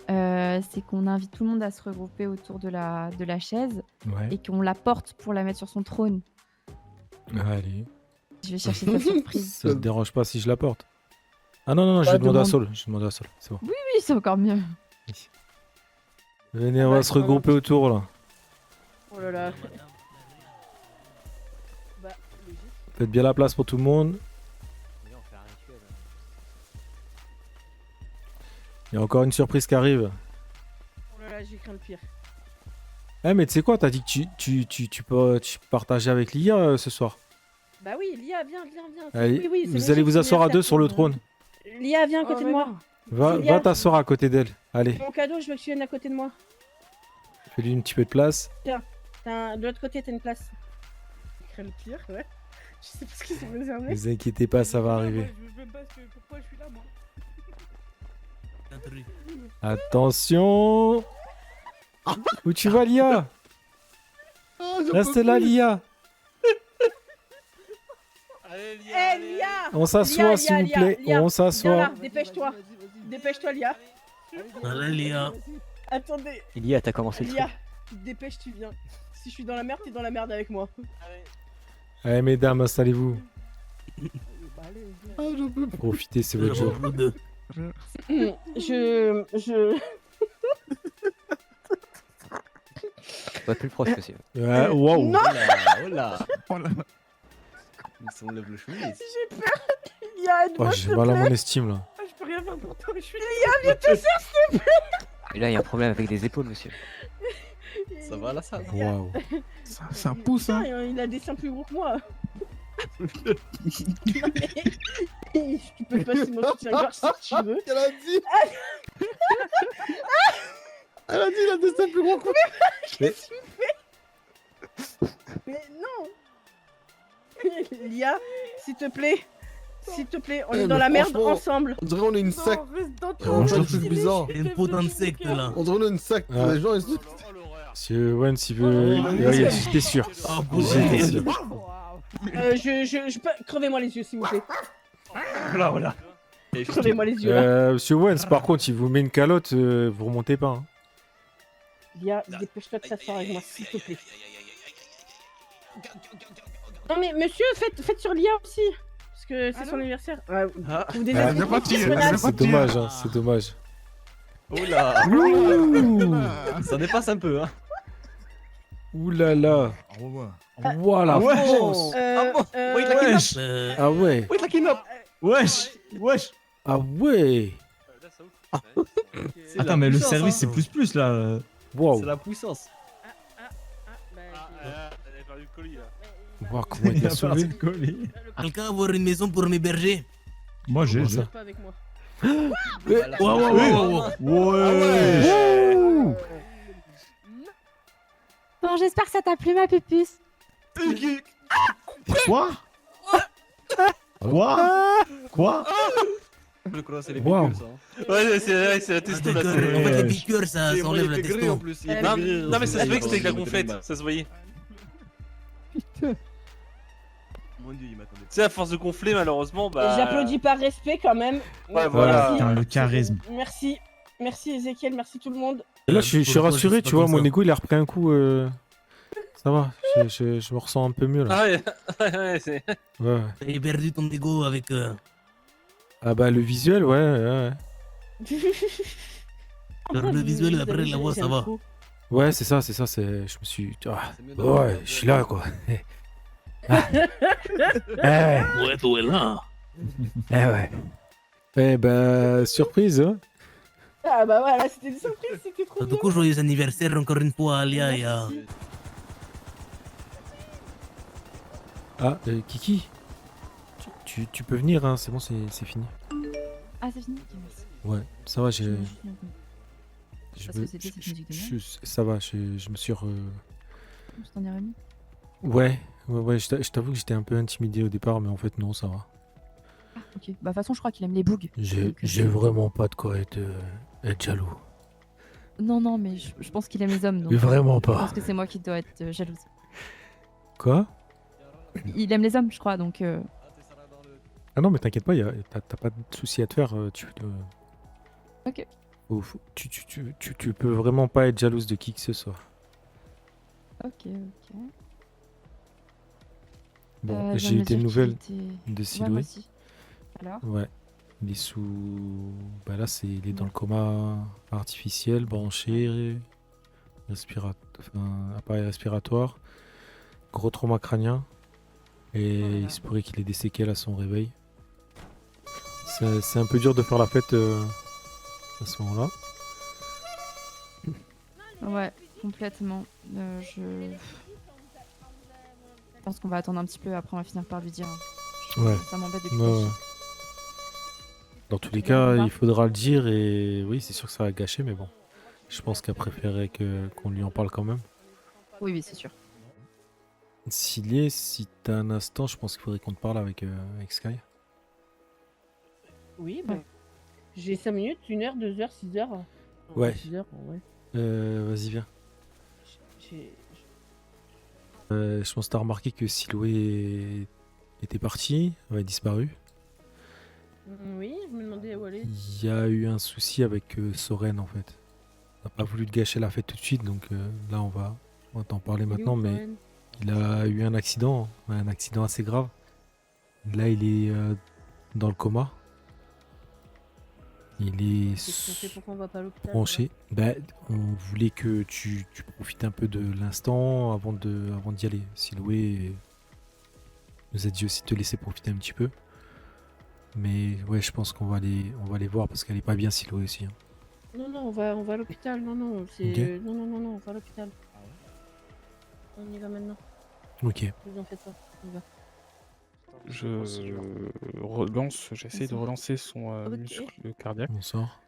c'est qu'on invite tout le monde à se regrouper autour de la chaise Ouais. et qu'on la porte pour la mettre sur son trône. Allez. Je vais chercher sa surprise. Ça te dérange pas si je la porte? Ah non, non, non, je Bah, vais demander à demande. Sol. Je vais demander à Sol. C'est bon. Oui, c'est encore mieux. Venez, on bah, va se regrouper autour, là. Oh là là. Bah, logique. Faites bien la place pour tout le monde. Il y a encore une surprise qui arrive. Oh là là, j'ai craint le pire. Eh, mais tu sais quoi, t'as dit que tu partageais avec Lia ce soir. Bah oui, Lia, viens. Allez, Oui, oui, c'est vous allez logique, vous c'est asseoir à meilleur deux sur le faire trône. Lia, viens à côté de moi. Va Lia. t'asseoir à côté d'elle. Allez, Mon cadeau, je veux que tu viennes à côté de moi. fais-lui un petit peu de place. De l'autre côté, t'as une place. J'ai craint le pire, ouais. Je sais pas ce qu'ils ont réservé. Ne vous inquiétez pas, ça va Moi, arriver. je veux même pas pourquoi je suis là, moi. Attention. Où tu vas, Lia? Reste là, Lia. Allez, Lia, Eh, allez, Lia! On s'assoit, Lia, s'il vous Lia, plaît. Lia, On Viens s'assoit. là, dépêche-toi. Dépêche-toi, Lia. Allez, Lia. Attendez, Lia, t'as commencé Lia, dépêche, tu viens. Si je suis dans la merde, t'es dans la merde avec moi. Allez, mesdames, installez-vous. Ah, je peux pas. Profitez, c'est votre jour. Je... Pas plus proche possible. Ouais, waouh. Non. Oh là. Oh là. On lève le cheveu. J'ai peur. Lia, aide-moi, Oh, s'il j'ai te mal à plaît. mon estime, là. Ah, je peux rien faire pour toi, je suis Et là, il y a un problème avec les épaules, monsieur. Ça va, là, ça Waouh. Ça pousse, hein. Putain, il a des seins plus gros que moi. Tu peux passer mon soutien-gorge si tu veux. Elle a dit. Elle a dit, il a des seins plus gros que moi. Mais non. Lia, s'il te plaît. S'il te plaît, on est dans mais la merde franchement, ensemble. On dirait on est une secte. reste dans On fait des trucs bizarres. Il y a une peau d'insecte là. On dirait on est une secte. Ah. Les gens, ils se... Monsieur Wen, s'il veut. Ouais, j'étais sûr. Ah, J'étais sûr. Je peux... Crevez-moi les yeux, s'il vous plaît. Voilà. Crevez-moi les yeux, là. Monsieur Wen, par contre, il vous met une calotte, vous remontez pas. Hein. Lia, dépêche-toi de t'asseoir avec moi, s'il te plaît. Non mais monsieur, faites sur Lia aussi. Parce que c'est son anniversaire. Ouais, vous désespérez pas, C'est dommage, hein, c'est dommage. Oula. Ça dépasse un peu, hein. Ouh là là. Voilà. Oh, Wesh. Ah ouais. Wesh. Wesh. Ah ouais. Attends, mais le service c'est plus là. Wow. C'est la puissance. Elle a perdu le colis là. Wow, comment il a sauvé. Quelqu'un a avoir une maison pour m'héberger? Moi j'ai. ça. Pas avec moi. Ouais. Bon, j'espère que ça t'a plu, ma pupuce. Quoi? Quoi? Je crois que c'est les Wow. piqûres, ça. Hein. Ouais, c'est la testo là. En fait, les piqûres ça Et moi, enlève il la était gris testo. en plus. Il était Non, gris, non, mais ça se voyait que c'était avec la il était gonflette, mal. ça se voyait. Mon dieu, il m'attendait. Tu sais, à force de gonfler, malheureusement, bah. J'applaudis par respect quand même. Ouais, voilà. Putain, le charisme. Merci. Merci Ezekiel, merci tout le monde. Et là, je suis rassuré, c'est tu pas vois, comme mon ça. ego, il a repris un coup. Ça va, je me ressens un peu mieux là. Ah ouais, c'est. Ouais. T'as perdu ton ego avec. Ah bah, le visuel, ouais. Le visuel après la voix ça va. Ouais, c'est ça, je me suis. Ah, C'est mieux d'avoir ouais, un je suis là quoi. Ah. Ouais, toi est là. Ouais. Eh bah, surprise, hein. Ah bah voilà, c'était une surprise, c'était trop Du bien. coup, joyeux anniversaire encore une fois à Lia et à. Ah, Kiki, tu peux venir, hein, c'est bon, c'est fini. Ah, c'est fini? Ok, merci. Ouais, ça va, Je me suis dit, je Parce que c'était cette musique de merde. ça va, je me suis Je t'en ai remis. Ouais, je t'avoue que j'étais un peu intimidé au départ, mais en fait, non, ça va. Ah, ok. Bah, de toute façon, je crois qu'il aime les bugs. J'ai vraiment pas de quoi être jaloux. Non, mais je pense qu'il aime les hommes. Donc, Mais vraiment je pas. pense que c'est moi qui dois être jalouse. Quoi? Il aime les hommes, je crois, donc. Ah non, mais t'inquiète pas, t'as pas de soucis à te faire, Ok. Tu peux vraiment pas être jalouse de qui que ce soit. Ok. Bon, Je j'ai viens eu de des me dire nouvelles qu'il était- de Ouais, moi Siloué. aussi. Alors? Ouais. Il est sous. Bah là, il est dans le coma artificiel, branché, appareil respiratoire, gros trauma crânien, et il se pourrait qu'il ait des séquelles à son réveil. C'est un peu dur de faire la fête à ce moment-là. Ouais, complètement. Je pense qu'on va attendre un petit peu, après on va finir par lui dire. Ouais. Ça m'embête depuis Ouais, le ouais. début. Dans tous les Et cas, on va. il faudra le dire, et oui, c'est sûr que ça va gâcher, mais bon. Je pense qu'elle préférait qu'on lui en parle quand même. Oui, c'est sûr. Si t'as un instant, je pense qu'il faudrait qu'on te parle avec Sky. Oui, bah. J'ai 5 minutes, 1 heure, 2 heures, 6 heures. Ouais. 6 heures, ouais. Vas-y, viens. J'ai- Je pense que t'as remarqué que Siloué était parti, avait disparu. Oui, je me demandais où aller. Il y a eu un souci avec Soren en fait. On n'a pas voulu te gâcher la fête tout de suite, donc là on va t'en parler maintenant, mais il a eu un accident assez grave. Là il est dans le coma. Il est Qu'est-ce qu'on fait, pourquoi on va pas à l'hôpital? branché. Bah, on voulait que tu profites un peu de l'instant avant d'y aller. Siloué nous a dit aussi de te laisser profiter un petit peu. Mais ouais, je pense qu'on va aller voir parce qu'elle est pas bien Siloué aussi. Hein. Non, on va à l'hôpital. Non, c'est. Ok. Non, on va à l'hôpital. On y va maintenant. Ok. Ne vous en faites pas. On y va. J'essaie de relancer son muscle cardiaque. Bonsoir.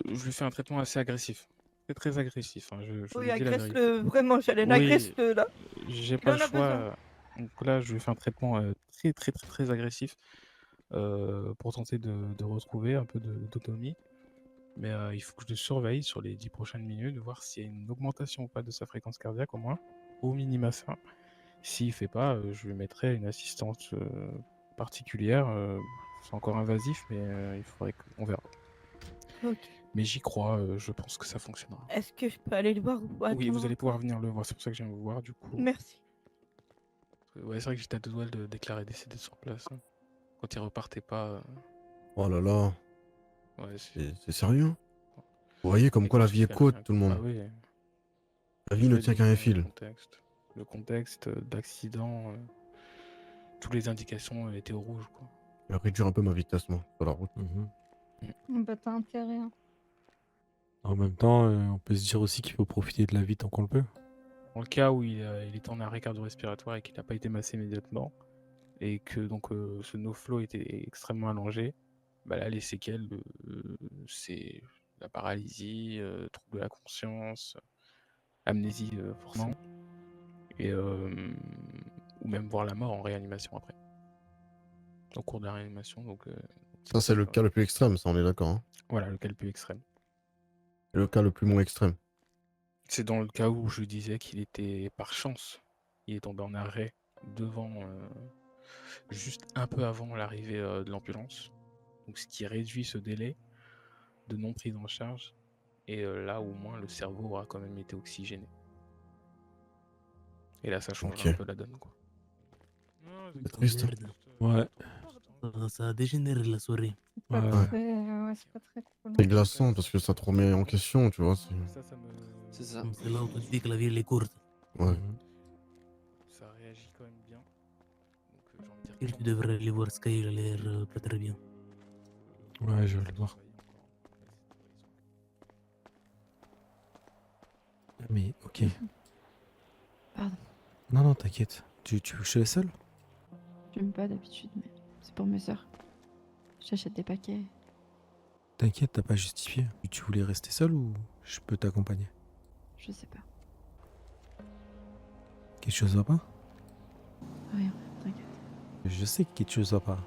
Je lui fais un traitement assez agressif. très agressif, hein, je vous Oui, dis la vérité. agresse-le, vraiment, Jalen, Oui, agresse-le, là. j'ai Il pas en le a besoin. choix. Donc là, je lui fais un traitement très agressif pour tenter de retrouver un peu d'autonomie. Mais il faut que je le surveille sur les 10 prochaines minutes, voir s'il y a une augmentation ou pas de sa fréquence cardiaque au moins, au minima ça. S'il fait pas, je lui mettrai une assistance particulière. C'est encore invasif, mais il faudrait qu'on verra. Ok. Mais j'y crois, je pense que ça fonctionnera. Est-ce que je peux aller le voir ou Oui, attendre vous allez pouvoir encore? venir le voir, c'est pour ça que je viens vous voir du coup. Merci. Ouais, c'est vrai que j'étais à deux doigts de déclarer décédé sur place, hein. Quand il repartait pas. Oh là là, Ouais, c'est sérieux? Vous voyez comme quoi la vie est courte, tout le Ah monde. oui. La vie Je ne vais tient qu'à un donner fil. le contexte d'accident, toutes les indications étaient au rouge, quoi. Je vais réduire un peu ma vitesse, moi, sur la route. Bah t'as intérêt. Hein. En même temps, on peut se dire aussi qu'il faut profiter de la vie tant qu'on le peut. Dans le cas où il était en arrêt cardio-respiratoire et qu'il n'a pas été massé immédiatement, et que donc ce no-flow était extrêmement allongé, bah là les séquelles, c'est la paralysie, trouble de la conscience, amnésie forcément, et ou même voir la mort en réanimation après. Au cours de la réanimation, donc. Ça, c'est le cas le plus extrême, ça, on est d'accord. Hein. Voilà, le cas le plus extrême. Et le cas le plus moins extrême. C'est dans le cas où je disais qu'il était par chance, il est tombé en arrêt devant, juste un peu avant l'arrivée de l'ambulance, donc ce qui réduit ce délai de non prise en charge, et là au moins le cerveau aura quand même été oxygéné. Et là ça change un peu la donne, quoi. C'est triste. Ouais. Ça a dégénéré la soirée. C'est pas, Ouais. ouais, c'est pas très cool. C'est glaçant parce que ça te remet en question, tu vois. C'est ça. C'est là où tu te dis que la vie elle est courte. Ouais. Ça réagit quand même bien. Donc j'ai envie de dire Et tu devrais aller voir Sky, il a l'air pas très bien. Ouais, je vais le voir. Mais ok. Pardon. Non, t'inquiète. Tu veux que je te laisse seul? J'aime pas d'habitude, mais c'est pour mes sœurs. J'achète des paquets. T'inquiète, t'as pas justifié. Tu voulais rester seul ou je peux t'accompagner? Je sais pas. Quelque chose va pas? Rien, t'inquiète. Je sais que quelque chose va pas.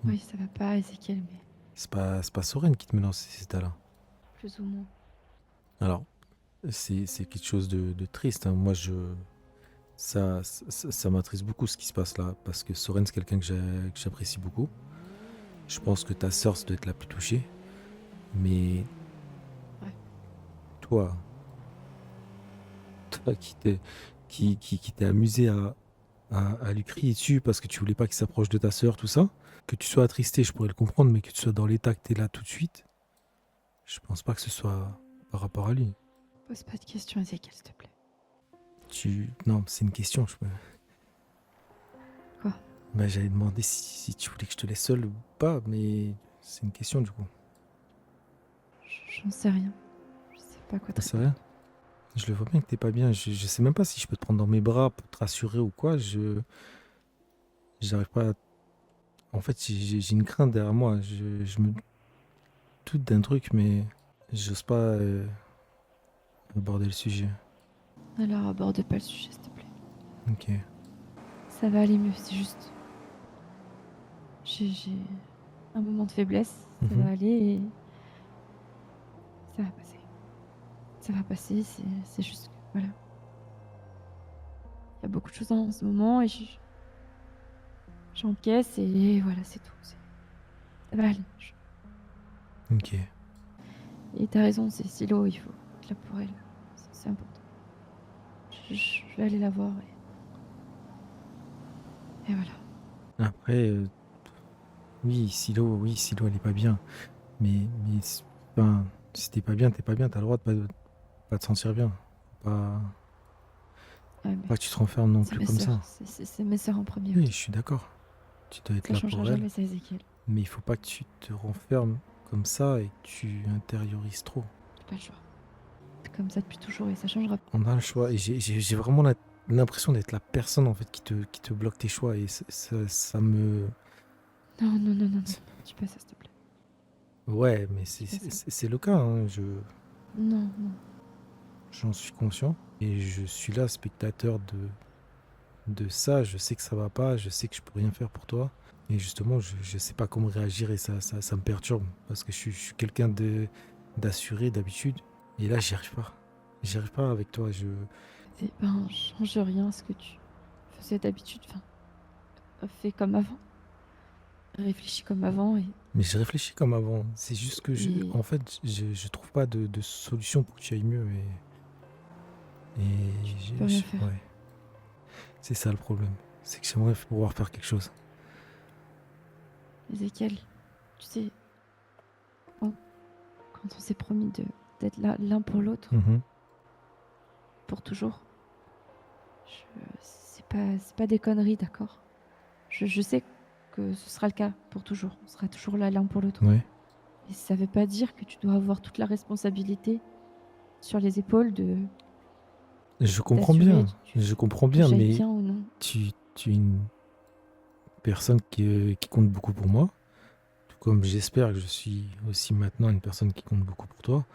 Oui, ça va pas, Ezekiel, mais C'est pas Soren qui te met dans ces états-là. plus ou moins. Alors, c'est quelque chose de triste. Hein. Moi, ça m'attriste beaucoup ce qui se passe là. Parce que Soren, c'est quelqu'un que j'apprécie beaucoup. Je pense que ta sœur, ça doit être la plus touchée. Mais. Ouais. Toi qui t'es amusé à lui crier dessus parce que tu voulais pas qu'il s'approche de ta sœur, tout ça. Que tu sois attristé, je pourrais le comprendre, mais que tu sois dans l'état que t'es là tout de suite, je pense pas que ce soit par rapport à lui. Pose pas de questions, Ezekiel, s'il te plaît. Non, c'est une question. Quoi? Bah, j'allais demander si tu voulais que je te laisse seul ou pas, mais c'est une question du coup. J'en sais rien. Je sais pas quoi te C'est vrai? Je le vois bien que t'es pas bien. Je sais même pas si je peux te prendre dans mes bras pour te rassurer ou quoi. J'arrive pas à... En fait, j'ai une crainte derrière moi. Je me doute d'un truc, mais j'ose pas aborder le sujet. Alors aborde pas le sujet, s'il te plaît. Ok. Ça va aller mieux, c'est juste. J'ai un moment de faiblesse. Ça Mhm. va aller et ça va passer. Ça va passer, c'est juste que, voilà. Il y a beaucoup de choses en ce moment et j'encaisse et voilà, c'est tout. Ça va aller. Ok. Et t'as raison, c'est Silo, il faut être là pour elle. C'est important. Je vais aller la voir et voilà. Après, oui, Silo, elle est pas bien. Mais enfin, si t'es pas bien, t'as le droit de pas te sentir bien. Pas Ouais, mais que tu te renfermes non c'est plus mes comme sœurs, ça. c'est mes sœurs en premier. Oui, ok. je suis d'accord. Tu dois être Ça là changera pour elle. jamais, ça, Ezekiel. Mais il faut pas que tu te renfermes comme ça et que tu intériorises trop. J'ai pas le choix. C'est comme ça depuis toujours et ça changera pas. On a le choix et j'ai vraiment l'impression d'être la personne en fait qui te bloque tes choix et ça me... Non. Dis pas ça, s'il te plaît. Ouais, mais c'est le cas, hein, Non, non. j'en suis conscient. Et je suis là, spectateur de ça. Je sais que ça va pas, je sais que je peux rien faire pour toi. Et justement, je sais pas comment réagir et ça me perturbe. Parce que je suis quelqu'un d'assuré d'habitude. Et là, j'y arrive pas. J'y arrive pas avec toi. Eh ben, change rien à ce que tu faisais d'habitude. Enfin, fais comme avant. Réfléchis comme avant et Mais je réfléchis comme avant. C'est juste que, Et- en fait, je trouve pas de solution pour que tu ailles mieux. Et peux rien faire. ouais. C'est ça le problème. C'est que j'aimerais pouvoir faire quelque chose. Ézéchiel, tu sais, quand on s'est promis d'être là l'un pour l'autre, Mhm. pour toujours, c'est pas des conneries, d'accord? Je sais que ce sera le cas pour toujours. On sera toujours là l'un pour l'autre. Ouais. Et ça veut pas dire que tu dois avoir toute la responsabilité sur les épaules de Je comprends d'assurer bien. Je comprends que bien, j'aille mais bien ou non. tu es une personne qui compte beaucoup pour moi. Tout comme j'espère que je suis aussi maintenant une personne qui compte beaucoup pour toi.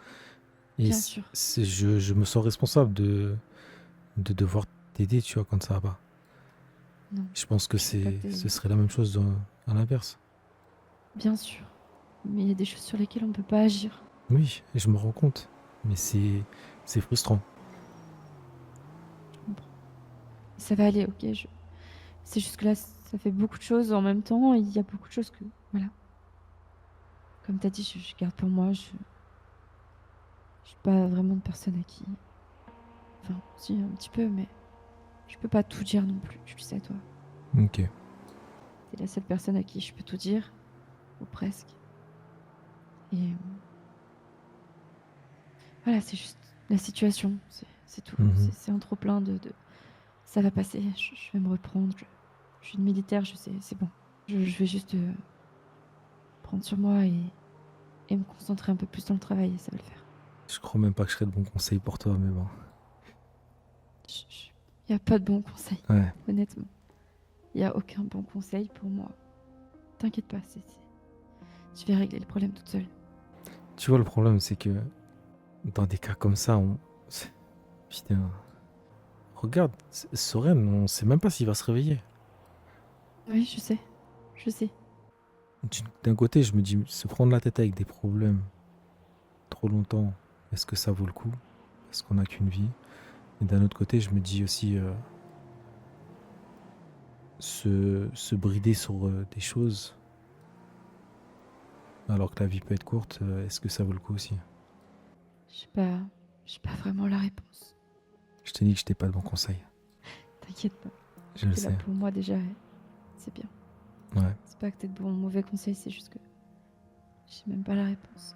Et Bien sûr. je me sens responsable de devoir t'aider, tu vois, quand ça va pas. Non, Je pense que je peux pas t'aider. ce serait la même chose à l'inverse. Bien sûr. Mais il y a des choses sur lesquelles on peut pas agir. Oui, et je me rends compte. Mais c'est frustrant. Je comprends. Ça va aller, ok. C'est juste que là, ça fait beaucoup de choses en même temps. Et il y a beaucoup de choses que. Voilà. Comme t'as dit, je garde pour moi. Je suis pas vraiment de personne à qui. Enfin, si, un petit peu, mais je peux pas tout dire non plus. Tu le sais, toi. Ok. T'es la seule personne à qui je peux tout dire. Ou presque. Et. Voilà, c'est juste la situation. C'est tout. Mhm. C'est un trop plein de. Ça va passer. Je vais me reprendre. Je suis une militaire, je sais, c'est bon. Je vais juste prendre sur moi et me concentrer un peu plus dans le travail et ça va le faire. Je crois même pas que je serais de bons conseils pour toi, mais bon. Il n'y a pas de bons conseils, Ouais. honnêtement. Il n'y a aucun bon conseil pour moi. T'inquiète pas, je vais régler le problème toute seule. Tu vois, le problème, c'est que dans des cas comme ça, putain. Regarde, Soren, on sait même pas s'il va se réveiller. Oui, je sais. Je sais. D'un côté, je me dis, se prendre la tête avec des problèmes trop longtemps, est-ce que ça vaut le coup? Parce qu'on n'a qu'une vie. Et d'un autre côté, je me dis aussi, se brider sur des choses, alors que la vie peut être courte, est-ce que ça vaut le coup aussi? J'ai pas vraiment la réponse. Je t'ai dit que je t'ai pas de bons conseils. T'inquiète pas. Je le T'es là sais. pour moi déjà. C'est bien. Ouais. C'est pas que t'es de bons ou mauvais conseils, c'est juste que j'ai même pas la réponse.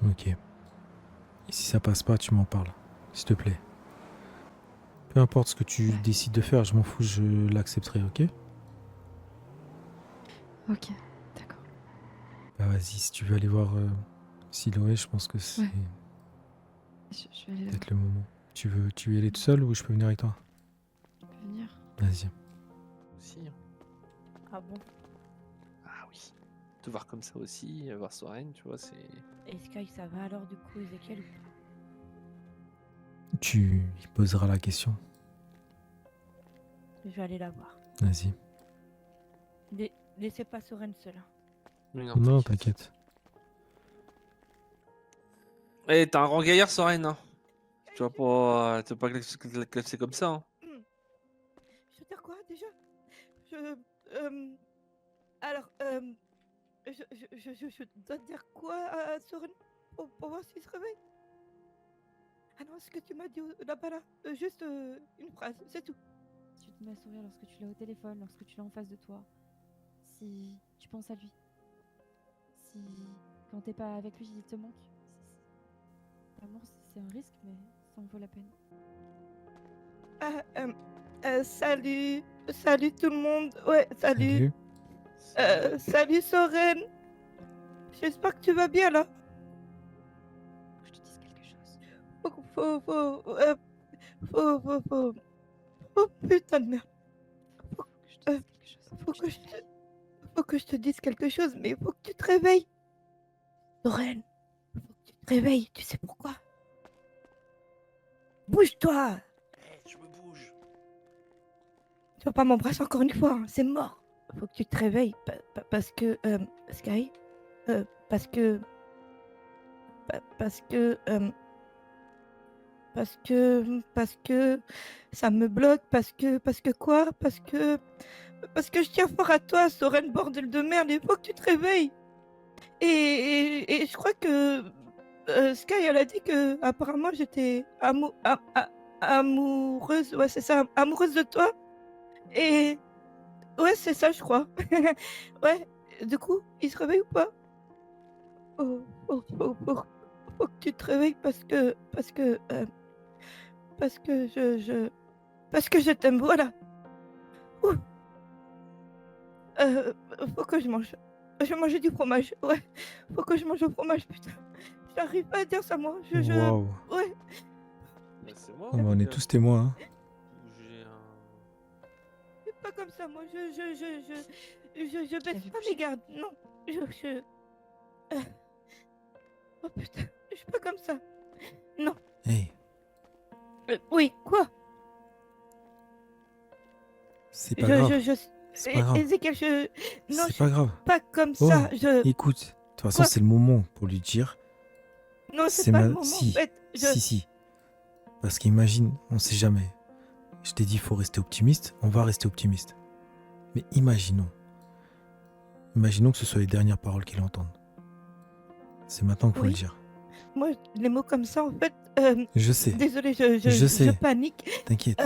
Ok. Et si ça passe pas, tu m'en parles. S'il te plaît. Peu importe ce que tu décides de faire, je m'en fous, je l'accepterai, ok? Ok, d'accord. Bah vas-y, si tu veux aller voir Siloé, je pense que c'est Ouais. Je vais aller là. peut-être le moment. Tu veux y aller tout seul ou je peux venir avec toi? Je peux venir. Vas-y. Aussi. Ah bon? Ah oui. Te voir comme ça aussi, voir Soren, tu vois, c'est. Et Sky, ça va alors du coup, Ezekiel ou pas? Tu y poseras la question. Je vais aller la voir. Vas-y. Laissez pas Soren seul. Hein. Mais Non, t'inquiète. Eh, t'as un grand gaillard, Soren, hein. Tu vas pas classer comme ça, hein. Je veux dire quoi déjà? Alors, je dois dire quoi à Soren pour voir s'il se réveille? Ah non, ce que tu m'as dit là-bas là, juste une phrase, c'est tout. Si tu te mets à sourire lorsque tu l'as au téléphone, lorsque tu l'as en face de toi, si tu penses à lui, si quand t'es pas avec lui, il te manque. L'amour, c'est un risque, mais ça en vaut la peine. Salut tout le monde. Ouais, salut. Salut Soren. J'espère que tu vas bien là. Faut que je te dise quelque chose. Oh putain de merde. Faut que je te dise quelque chose. Faut que je te dise quelque chose, mais faut que tu te réveilles. Soren, faut que tu te réveilles, tu sais pourquoi? Bouge-toi! Je me bouge. Tu vas pas m'embrasser encore une fois, hein, c'est mort. Faut que tu te réveilles parce que Sky, parce que parce que parce que ça me bloque, parce que quoi? Parce que je tiens fort à toi, Soren, bordel de merde, il faut que tu te réveilles. Et je crois que Sky, elle a dit que apparemment j'étais amoureuse, ouais c'est ça, amoureuse de toi. Et ouais c'est ça je crois. Ouais, du coup, il se réveille ou pas? Faut que tu te réveilles parce que parce que je t'aime, voilà. Ouh. Faut que je mange. Je vais manger du fromage, ouais. Faut que je mange du fromage, putain. J'arrive pas à dire ça, moi. Waouh. Ouais. C'est moi. Ah bah, on est tous témoins. Hein. J'ai un. C'est pas comme ça, moi. Je baisse pas mes gardes. Non. Oh putain. Je suis pas comme ça. Non. Hey, Oui, quoi? c'est pas grave. C'est pas grave. Ezekiel, non, C'est pas grave. pas comme Oh, ça. écoute, de toute façon, Quoi? c'est le moment pour lui dire. Non, c'est pas le moment, Si, en fait. si. Parce qu'imagine, on sait jamais. Je t'ai dit, il faut rester optimiste. On va rester optimiste. Mais imaginons. Imaginons que ce soit les dernières paroles qu'il entende. C'est maintenant qu'il faut le dire. Moi, les mots comme ça, en fait. Je sais. Désolée, Je sais. je panique. T'inquiète.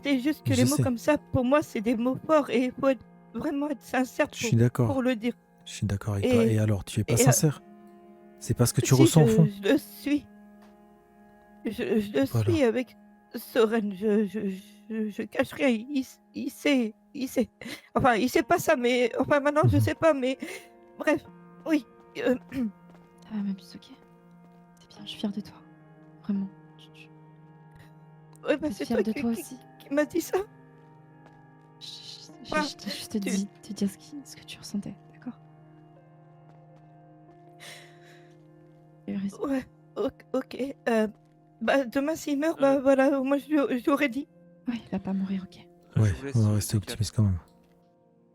C'est juste que Je les mots sais. comme ça, pour moi, c'est des mots forts et il faut vraiment être sincère Je suis d'accord. pour le dire. Je suis d'accord avec toi. Et alors, tu es pas sincère? C'est pas ce que tu Si, ressens au fond? Je le suis. Je le Voilà. suis avec Soren. Je cache rien. Il sait. Enfin, il sait pas ça, mais. Enfin, maintenant, je sais pas, mais. Bref, oui. Ça va, ma puce, ok. C'est bien, je suis fière de toi. Vraiment. Ouais, bah, Je suis c'est fière toi de toi aussi. qui m'as dit ça. Je t'ai juste dit te dire ce que tu ressentais, d'accord? Ouais, ok. Bah, demain, s'il meurt, bah voilà, moi, je lui aurais dit. Ouais, il va pas mourir, ok. Ouais, on va rester optimiste quand même.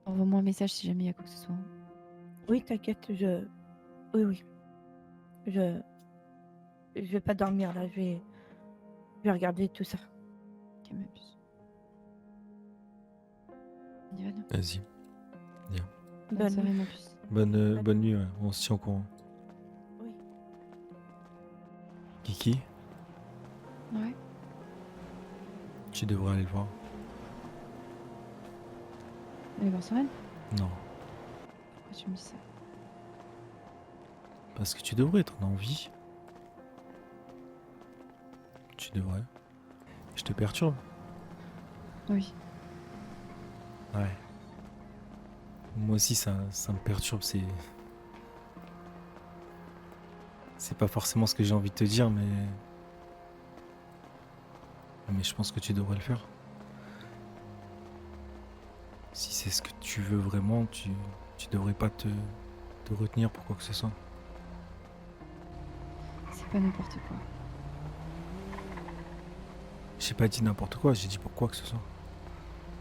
Envoie-moi un message si jamais il y a quoi que ce soit. Oui, t'inquiète, Oui. Je vais pas dormir, là, je vais regarder tout ça. Ok, ma puce. Diane. Vas-y. Viens. Bonne soirée, ma puce. Bonne nuit, ouais. On se tient au courant. Oui. Kiki, Ouais. tu devrais aller le voir. Allez voir Soren? Non. Pourquoi tu me dis ça? Parce que tu devrais, t'en as envie. Tu devrais. Je te perturbe? Oui. Ouais. Moi aussi, ça me perturbe. C'est pas forcément ce que j'ai envie de te dire, mais je pense que tu devrais le faire. Si c'est ce que tu veux vraiment, tu devrais pas te retenir pour quoi que ce soit. C'est pas n'importe quoi. J'ai pas dit n'importe quoi, j'ai dit pour quoi que ce soit.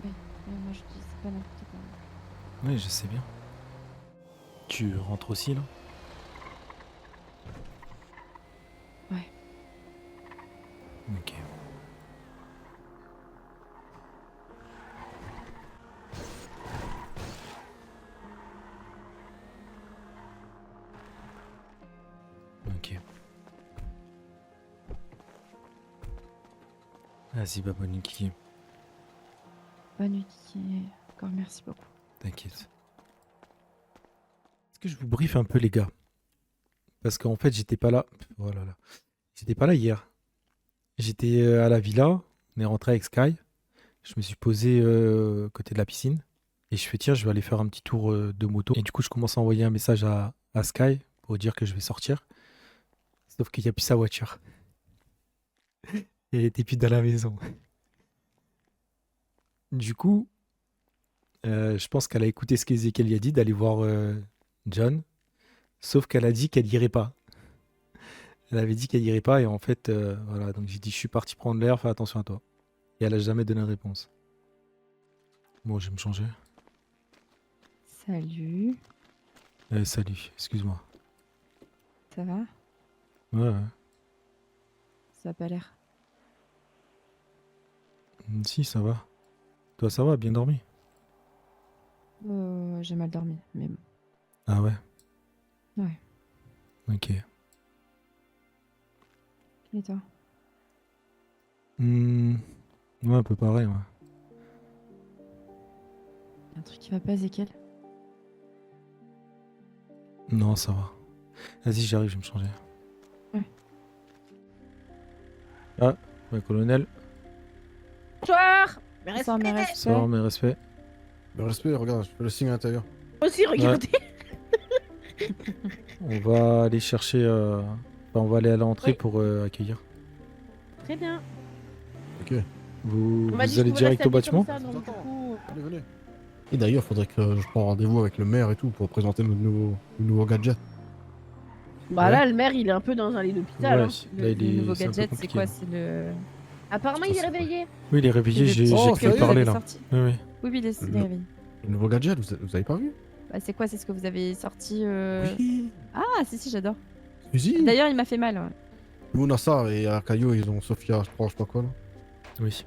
Oui, moi je dis c'est pas n'importe quoi. Oui, je sais bien. Tu rentres aussi là? Ouais. Ok. Ok. Vas-y, bah bonne nuit, Kiki. Bonne nuit, Kiki. Encore merci beaucoup. T'inquiète. Est-ce que je vous briefe un peu, les gars? Parce qu'en fait, j'étais pas là. Oh là là. J'étais pas là hier. J'étais à la villa. On est rentré avec Sky. Je me suis posé côté de la piscine. Et je fais, tiens, je vais aller faire un petit tour de moto. Et du coup, je commence à envoyer un message à Sky pour dire que je vais sortir. Sauf qu'il n'y a plus sa voiture. Et elle était plus dans la maison. Du coup, je pense qu'elle a écouté ce qu'Ezekiel lui a dit, d'aller voir John. Sauf qu'elle a dit qu'elle irait pas. Elle avait dit qu'elle irait pas et en fait, voilà. Donc j'ai dit, je suis parti prendre l'air, fais attention à toi. Et elle a jamais donné de réponse. Bon, je vais me changer. Salut. Salut, excuse-moi. Ça va? Ouais, ouais. Ça a pas l'air. Si, ça va. Toi, ça va, bien dormi? J'ai mal dormi, mais bon. Ah ouais? Ouais. Ok. Et toi? Ouais, un peu pareil, ouais. Y a un truc qui va pas, Ezekiel? Non, ça va. Vas-y, j'arrive, je vais me changer. Ouais. Ah, ouais, colonel. Bonsoir. Mes Bonsoir, mes respects. respects. Ça va, mes respects. Le respect, regarde, je fais le signe à l'intérieur. Moi aussi, regardez. On va aller chercher... enfin, on va aller à l'entrée Oui. pour accueillir. Très bien. Ok. Vous, On m'a dit vous que allez je pouvais direct rester au bâtiment? habillée comme ça, donc, du coup... Allez, venez. Et d'ailleurs, faudrait que je prenne rendez-vous avec le maire et tout pour présenter nos nouveaux gadgets. Bah Ouais. là, le maire, il est un peu dans un lit d'hôpital. Ouais, hein. là, il Le est... nouveau c'est un peu gadget, c'est compliqué, quoi? là. C'est le... Apparemment, il est réveillé. Oui, il est réveillé, C'est le j'ai petit Oh, cru ça y est, parler, il est là. sorti. Oui, oui. Oui, il est Le- réveillé. Le nouveau gadget, vous avez pas vu? Bah, c'est quoi? C'est ce que vous avez sorti Oui. Ah, si, j'adore. Si. D'ailleurs, il m'a fait mal. Ouais. Nous, on a ça, et à Caillou, ils ont Sophia, je crois, je sais pas quoi, là. Oui.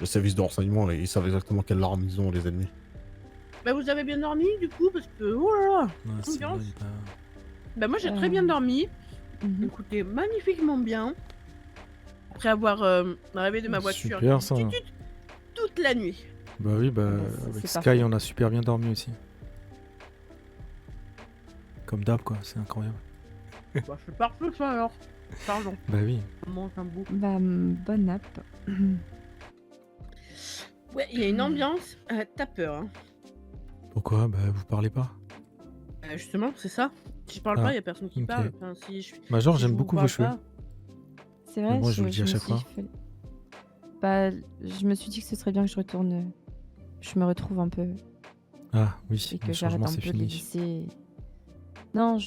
Le service de renseignement, là, ils savent exactement quelle arme ils ont, les ennemis. Bah, vous avez bien dormi, du coup, parce que... Oh là là. Ouais, c'est Ambiance. vrai, il est pas- Bah, moi, j'ai très bien dormi. Écoutez, magnifiquement bien. Après avoir rêvé de ma voiture Super, ça. toute la nuit. Bah oui, bah, c'est avec Sky, parfait. on a super bien dormi aussi. Comme d'hab, quoi, c'est incroyable. Bah, c'est parfait, ça, alors. Pardon. Bah oui. On mange un bout. Bah, bonne app. Ouais, il y a une ambiance. T'as peur, hein. Pourquoi? Bah, vous parlez pas? Justement, c'est ça. Si je parle Ah, pas, il y a personne qui ok. parle. Enfin, si je... Major, si j'aime je vous beaucoup vos parle cheveux. pas- C'est vrai, moi, je vous le dis à me chaque suis dit fois. qu'il fallait- Bah, je me suis dit que ce serait bien que je retourne... Je me retrouve un peu Ah oui, et que le j'arrête changement, un c'est peu de les fini. lisser. Non,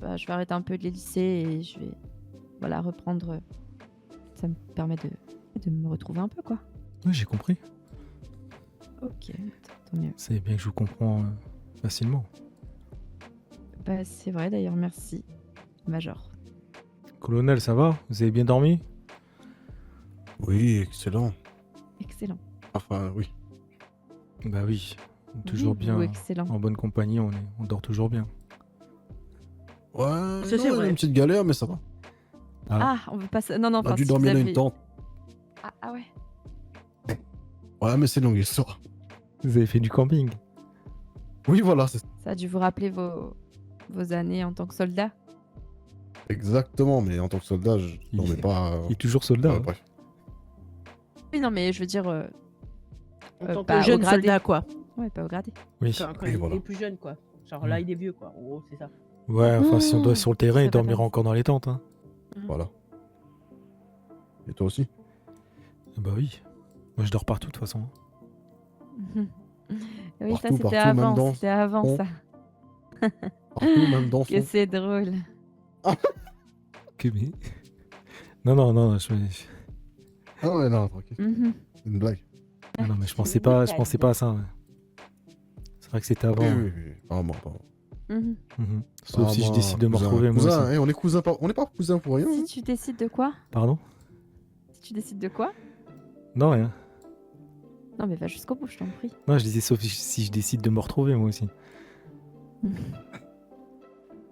bah, je vais arrêter un peu de les lisser et je vais voilà, reprendre. Ça me permet de me retrouver un peu, quoi. Oui, j'ai compris. Ok, tant mieux. C'est bien que je vous comprends facilement. Bah, c'est vrai d'ailleurs, merci, Major. Colonel, ça va? Vous avez bien dormi? Oui, excellent. Excellent. Enfin, oui. Bah oui, toujours Oui, bien. excellent. En bonne compagnie, on dort toujours bien. Ouais, Ça, non, c'est il y a vrai. une petite galère, mais ça va. Ah, on veut pas... Non, non, On a enfin, dû si dormir vous dans avez- une tente. Ah ouais. Ouais, mais c'est longue histoire. Vous avez fait du camping? Oui, voilà, c'est Ça a dû vous rappeler vos années en tant que soldat. exactement. Mais en tant que soldat, je Il- dormais pas. Il est toujours soldat. Ouais, hein. bref. Oui, non, mais je veux dire... En tant pas que au jeune gradé. soldat, quoi. Ouais, pas au gradé. Oui. Quand Oui, il voilà. est plus jeune, quoi. Genre là, il est vieux, quoi. En gros, c'est ça. Ouais, enfin, si on doit Oh, être sur le terrain, ça il va dormira pas. encore dans les tentes. Hein. Voilà. Et toi aussi? Ah bah oui. Moi, je dors partout, de toute façon. Oui, ça Partout, c'était partout, même avant, dans c'était avant son- ça. Partout, même dans Que son... c'est drôle. Que mais... Non, non, non, Ah ouais, non, tranquille. Mhm. C'est une blague. ah non, mais je pensais pas à ça. Ouais. C'est vrai que c'était avant. Oui, ouais. oui, oui. Apparemment, apparemment. Mhm. Mhm. Sauf si je Apparemment, décide de me cousin- retrouver, moi cousin, aussi. hein, on est cousins, on n'est pas cousins pour rien. Si tu décides de quoi? Pardon? Si tu décides de quoi? Non, rien. Non, mais va jusqu'au bout, je t'en prie. Non, je disais sauf si je décide de me retrouver, moi aussi.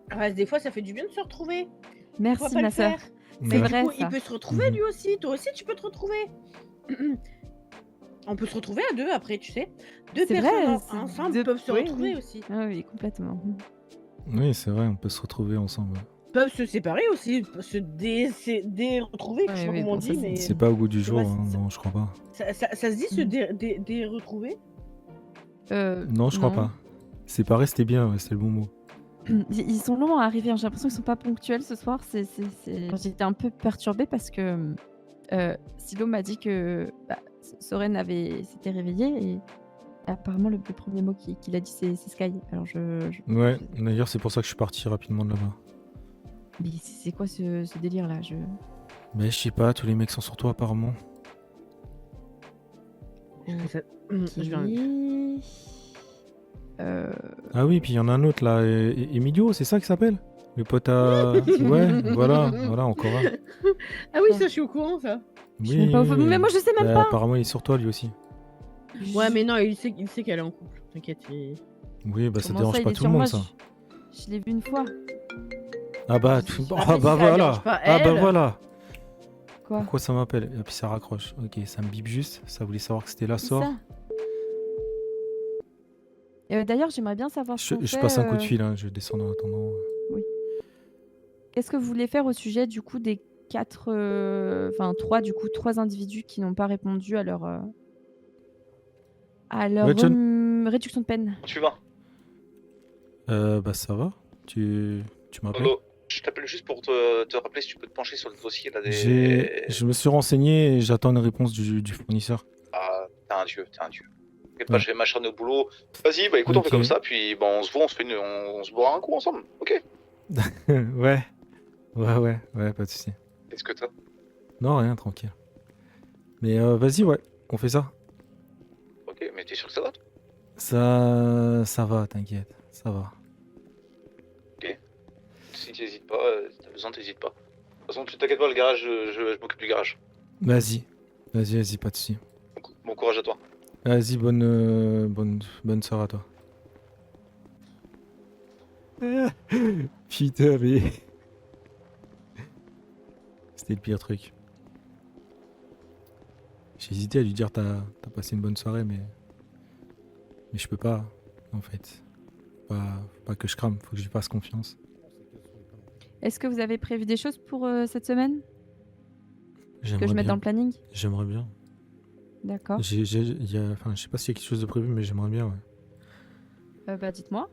Ah, des fois, ça fait du bien de se retrouver. Merci, Pourquoi pas ma le faire? sœur. Mais C'est du vrai, coup, ça. il peut se retrouver Mhm. lui aussi. Toi aussi, tu peux te retrouver. On peut se retrouver à deux après, tu sais. Deux C'est personnes vrai, c'est ensemble deux- peuvent se oui, retrouver oui. aussi. Ah oui, complètement. Oui, c'est vrai, on peut se retrouver ensemble. Peuvent se séparer aussi, se retrouver, je sais pas oui, comment on bon, ça, dit, mais C'est pas au goût du c'est jour, vrai, hein, c'est- non, je crois pas. ça se dit se retrouver. Non, je crois pas. séparer, c'était bien, ouais, c'était le bon mot. Ils sont longs à arriver, hein. J'ai l'impression qu'ils sont pas ponctuels ce soir. J'étais un peu perturbée parce que Silo m'a dit que Soren s'était réveillé Apparemment, le premier mot qu'il a dit, c'est Sky. Alors, Ouais, d'ailleurs, c'est pour ça que je suis parti rapidement de là-bas. Mais c'est quoi ce délire-là? Mais je sais pas, tous les mecs sont sur toi apparemment. Je viens. Ah oui, puis il y en a un autre là, Emilio, c'est ça qu'il s'appelle? Le pote à... Ouais, voilà, encore un. Ah oui, ça, je suis au courant, ça. Oui, Mais moi, je sais même pas. apparemment, il est sur toi lui aussi. Ouais, mais non, il sait qu'elle est en couple. T'inquiète. Oui, bah ça Comment dérange il pas est tout sur le monde moi, ça. Je l'ai vu une fois. Ah bah, sais pas ah si bah ça voilà. dérange pas Ah bah elle. voilà. Quoi? Pourquoi ça m'appelle? Et puis ça raccroche. Ok, ça me bip juste. Ça voulait savoir que c'était la Qui sort. ça? D'ailleurs, j'aimerais bien savoir ce qu'on Je fait, passe un coup de fil, hein, je descends en attendant. Oui. Qu'est-ce que vous voulez faire au sujet du coup des 4, enfin 3 du coup, 3 individus qui n'ont pas répondu à leur Ouais, John. réduction de peine? Tu vas? Bah ça va. Tu m'appelles? Pablo, je t'appelle juste pour te rappeler si tu peux te pencher sur le dossier là des. Je me suis renseigné et j'attends une réponse du fournisseur. Ah, t'es un dieu, t'es un dieu. T'inquiète pas, je vais m'acharner au boulot. Vas-y, bah écoute, on fait Ok. comme ça, puis bah, on se voit, on se boira un coup ensemble, ok? Ouais, pas de soucis. Qu'est-ce que t'as? Non, rien, tranquille. Mais vas-y, ouais, on fait ça. Ok, mais t'es sûr que ça va? Ça va, t'inquiète, ça va. Ok. Si t'hésites pas, si t'as besoin, t'hésites pas. De toute façon, tu t'inquiètes pas, le garage, je m'occupe du garage. Vas-y, pas de soucis. Bon courage à toi. Vas-y, bonne soirée à toi. Putain, mais... C'était le pire truc. J'ai hésité à lui dire t'as passé une bonne soirée, mais je peux pas, en fait. Faut pas que je crame, faut que je lui fasse confiance. Est-ce que vous avez prévu des choses pour cette semaine? Que J'aimerais je mette bien. dans le planning? J'aimerais bien. D'accord. Enfin, je sais pas s'il y a quelque chose de prévu, mais j'aimerais bien, ouais. Bah dites-moi.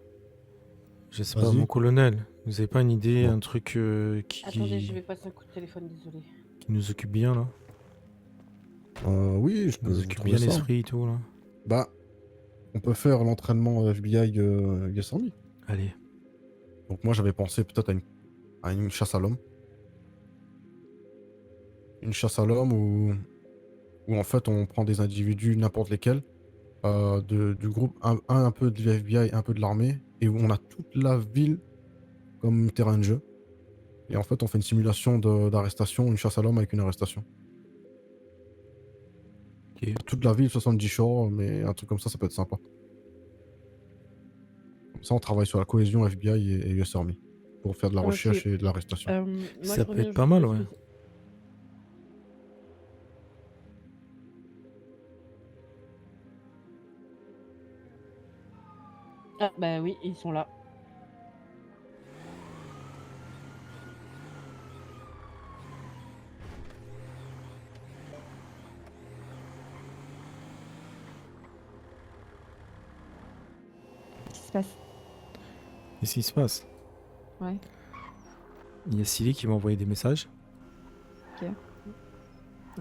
Je sais pas, Vas-y. mon colonel, vous avez pas une idée, Bon. un truc Attendez, je vais passer un coup de téléphone, désolé. qui nous occupe bien, là? Oui, je Qui peux nous vous occupe trouver bien ça. l'esprit et tout, là. Bah, on peut faire l'entraînement FBI Yes Army. Allez. Donc moi j'avais pensé peut-être à une chasse à l'homme. Une chasse à l'homme où en fait on prend des individus n'importe lesquels du groupe, un peu de l'FBI, un peu de l'armée, et où on a toute la ville comme terrain de jeu. Et en fait on fait une simulation d'arrestation, une chasse à l'homme avec une arrestation. Ok. Toute la ville, 70 jours, mais un truc comme ça peut être sympa. Comme ça on travaille sur la cohésion FBI et US Army pour faire de la Ok. recherche et de l'arrestation. Moi, Ça je peut reviens être pas juste mal, parce ouais. que- Ah bah oui, ils sont là. Qu'est-ce qui se passe? Qu'est-ce qui se passe? Ouais. Il y a Silly qui m'a envoyé des messages. Ok.